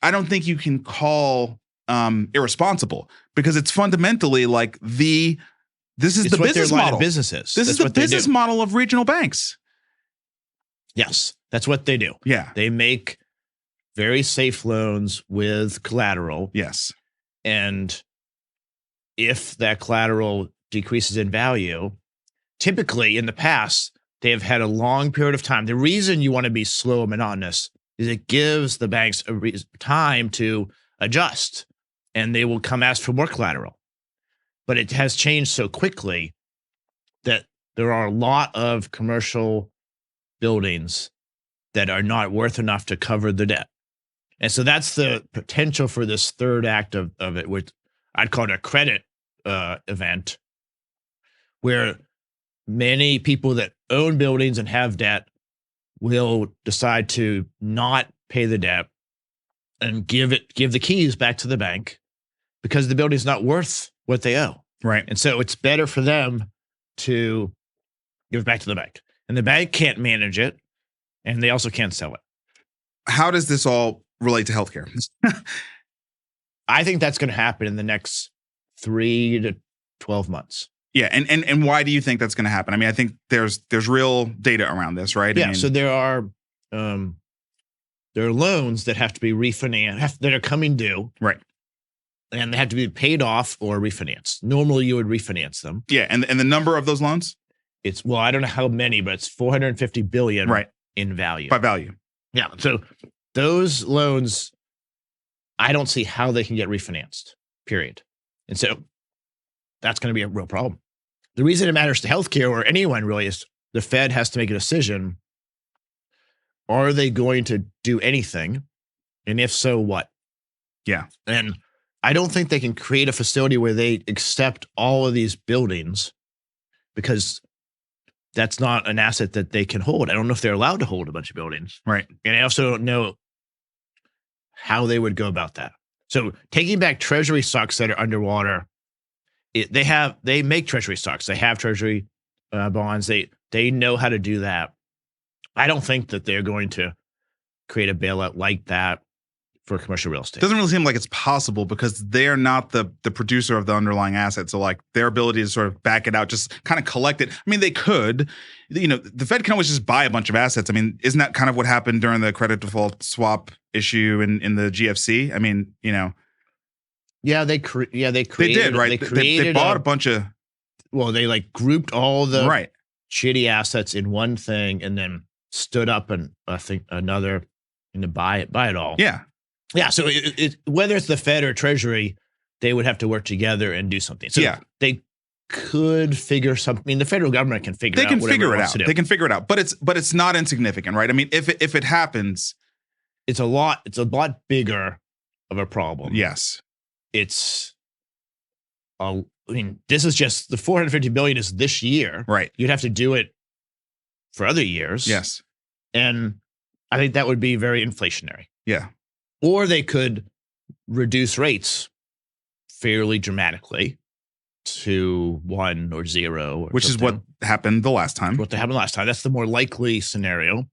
I don't think you can call irresponsible, because it's fundamentally like this is the business model of businesses. This is the business model of regional banks. Yes, that's what they do. Yeah. They make very safe loans with collateral. Yes. And if that collateral decreases in value, typically in the past, they have had a long period of time. The reason you want to be slow and monotonous is it gives the banks time to adjust, and they will come ask for more collateral. But it has changed so quickly that there are a lot of commercial buildings that are not worth enough to cover the debt. And so that's the potential for this third act of it, which I'd call it a credit event, where many people that own buildings and have debt will decide to not pay the debt and give the keys back to the bank because the building's not worth what they owe. Right. And so it's better for them to give it back to the bank. And the bank can't manage it, and they also can't sell it. How does this all relate to healthcare? I think that's going to happen in the next 3 to 12 months. Yeah, and why do you think that's going to happen? I mean, I think there's real data around this, right? Yeah, so there are loans that have to be refinanced, that are coming due. Right. And they have to be paid off or refinanced. Normally, you would refinance them. Yeah, and the number of those loans? I don't know how many, but it's $450 billion in value. By value. Yeah, so those loans, I don't see how they can get refinanced, period. And so that's going to be a real problem. The reason it matters to healthcare, or anyone really, is the Fed has to make a decision. Are they going to do anything? And if so, what? Yeah. And I don't think they can create a facility where they accept all of these buildings, because that's not an asset that they can hold. I don't know if they're allowed to hold a bunch of buildings. Right. And I also don't know how they would go about that. So taking back treasury stocks that are underwater, they make treasury stocks. They have treasury bonds. They know how to do that. I don't think that they're going to create a bailout like that for commercial real estate. Doesn't really seem like it's possible, because they're not the producer of the underlying asset. So like their ability to sort of back it out, just kind of collect it. I mean, they could, the Fed can always just buy a bunch of assets. I mean, isn't that kind of what happened during the credit default swap issue in the GFC? I mean, Yeah, they created. They did, right? They bought a bunch of. Well, they like grouped all the shitty assets in one thing, and then stood up and I think another and to buy it all. Yeah. Yeah. So whether it's the Fed or Treasury, they would have to work together and do something. So they could figure something. I mean, the federal government can figure it out. They can figure it out. They can figure it out. But it's not insignificant, right? I mean, if it happens, it's a lot bigger of a problem. Yes. This is just the $450 billion is this year. Right. You'd have to do it for other years. Yes. And I think that would be very inflationary. Yeah. Or they could reduce rates fairly dramatically to 1 or 0. Which is what happened the last time. That's the more likely scenario.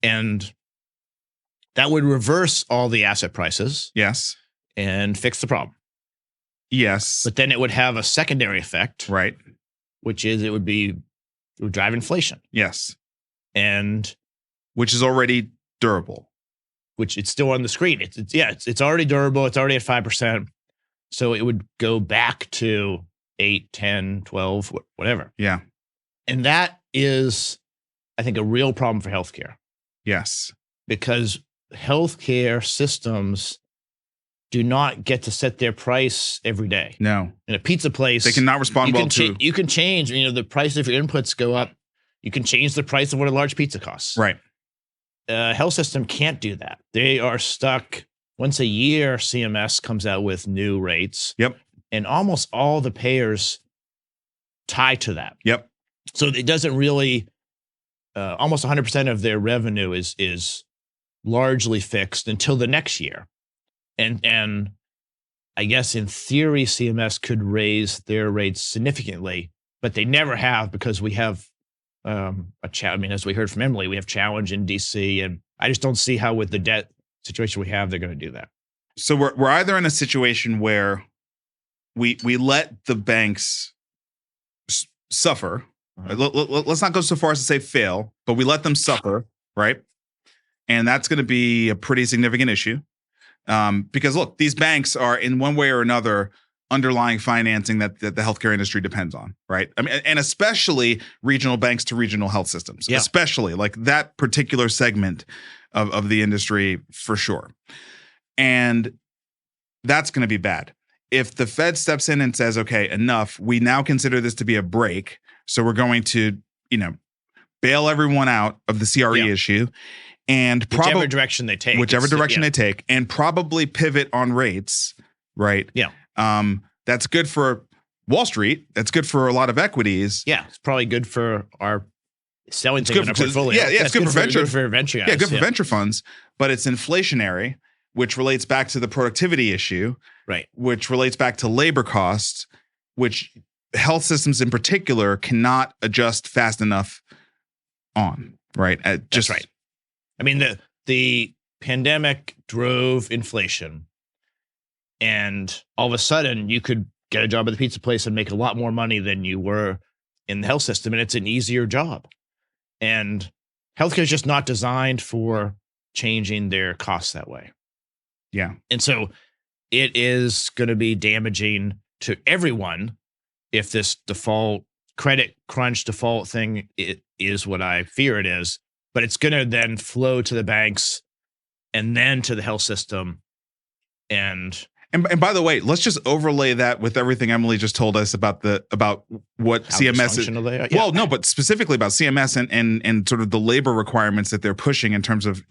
And that would reverse all the asset prices. Yes. And fix the problem. Yes. But then it would have a secondary effect, Right. which is it would drive inflation. Yes. And Which is already durable. which it's still on the screen. It's already durable. It's already at 5%. So it would go back to 8, 10, 12, whatever. Yeah. And that is, I think, a real problem for healthcare, Yes. because healthcare systems do not get to set their price every day. No. In a pizza place, They cannot respond well to. You can change, the price of your inputs go up. You can change the price of what a large pizza costs. Right. Health system can't do that. They are stuck. Once a year, CMS comes out with new rates. Yep. And almost all the payers tie to that. Yep. So it doesn't really, almost 100% of their revenue is largely fixed until the next year. And I guess in theory, CMS could raise their rates significantly, but they never have, because we have as we heard from Emily, we have challenge in DC, and I just don't see how, with the debt situation we have, they're going to do that. So we're either in a situation where we let the banks suffer. Let's not go so far as to say fail, but we let them suffer, right? And that's going to be a pretty significant issue, because look, these banks are in one way or another underlying financing that the healthcare industry depends on, right? I mean, and especially regional banks to regional health systems, especially like that particular segment of the industry for sure. And that's going to be bad. If the Fed steps in and says, okay, enough, we now consider this to be a break, so we're going to, bail everyone out of the CRE issue, and whichever direction they take, and probably pivot on rates, right? Yeah. That's good for Wall Street. That's good for a lot of equities. Yeah, it's probably good for our selling thing in our portfolio. Yeah, it's good for venture. Good for venture guys. Yeah, good for venture funds. But it's inflationary, which relates back to the productivity issue, right? Which relates back to labor costs, which health systems in particular cannot adjust fast enough on. Right? That's right. I mean, the pandemic drove inflation. And all of a sudden, you could get a job at the pizza place and make a lot more money than you were in the health system, and it's an easier job. And healthcare is just not designed for changing their costs that way. Yeah. And so it is going to be damaging to everyone if this default credit crunch default thing is what I fear it is. But it's going to then flow to the banks and then to the health system. And by the way, let's just overlay that with everything Emily just told us about what how CMS is. Yeah. Well, no, but specifically about CMS and sort of the labor requirements that they're pushing in terms of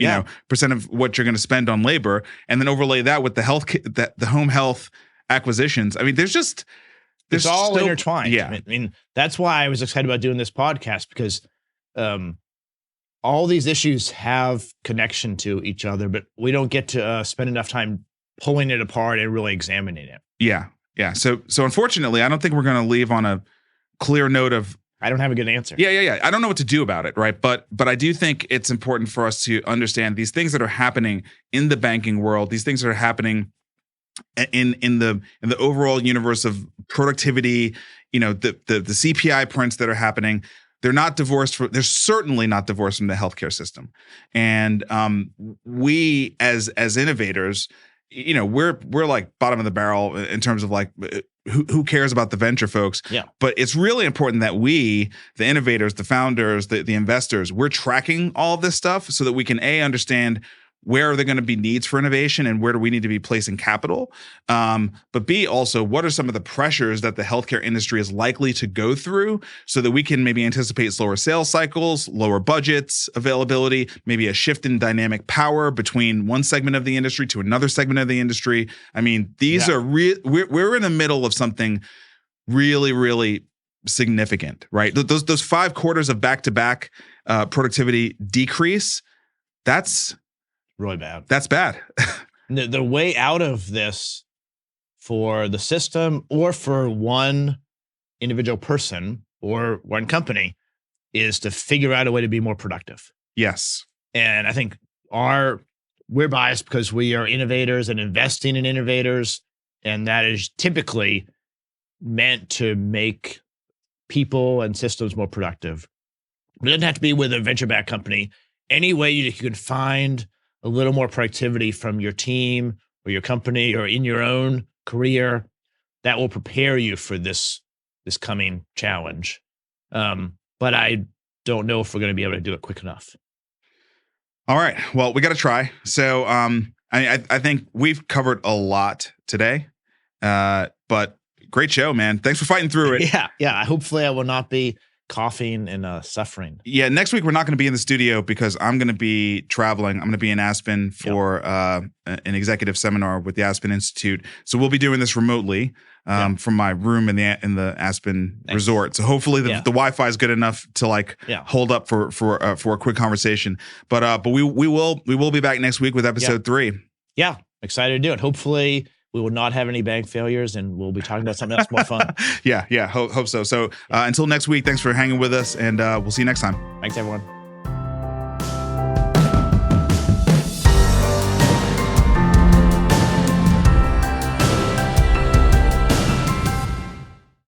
percent of what you're going to spend on labor, and then overlay that with the home health acquisitions. I mean, it's all intertwined. Yeah, I mean, that's why I was excited about doing this podcast, because all these issues have connection to each other, but we don't get to spend enough time pulling it apart and really examining it. Yeah. Yeah. So unfortunately, I don't think we're going to leave on a clear note of. I don't have a good answer. Yeah. I don't know what to do about it, right? But I do think it's important for us to understand these things that are happening in the banking world, these things that are happening in the overall universe of productivity, the CPI prints that are happening. They're certainly not divorced from the healthcare system. And we as innovators, we're like bottom of the barrel in terms of like who cares about the venture folks. Yeah. But it's really important that we, the innovators, the founders, the investors, we're tracking all of this stuff so that we can understand where are there going to be needs for innovation and where do we need to be placing capital? But B, also, what are some of the pressures that the healthcare industry is likely to go through so that we can maybe anticipate slower sales cycles, lower budgets, availability, maybe a shift in dynamic power between one segment of the industry to another segment of the industry. I mean, these are we're in the middle of something really, really significant, right? Those 5 quarters of back-to-back productivity decrease, that's really bad. That's bad. The way out of this for the system or for one individual person or one company is to figure out a way to be more productive. Yes. And I think we're biased because we are innovators and investing in innovators. And that is typically meant to make people and systems more productive. It doesn't have to be with a venture-backed company. Any way you can find a little more productivity from your team or your company or in your own career, that will prepare you for this coming challenge. But I don't know if we're going to be able to do it quick enough. All right. Well, we got to try. So I think we've covered a lot today, but great show, man. Thanks for fighting through it. Yeah. Hopefully I will not be coughing and suffering. Yeah. Next week, we're not going to be in the studio because I'm going to be traveling. I'm going to be in Aspen for an executive seminar with the Aspen Institute. So we'll be doing this remotely from my room in the Aspen resort. So hopefully the Wi-Fi is good enough to hold up for a quick conversation. But we will be back next week with episode 3. Yeah. Excited to do it. Hopefully we will not have any bank failures, and we'll be talking about something else more fun. Yeah. Hope so. So until next week, thanks for hanging with us, and we'll see you next time. Thanks, everyone.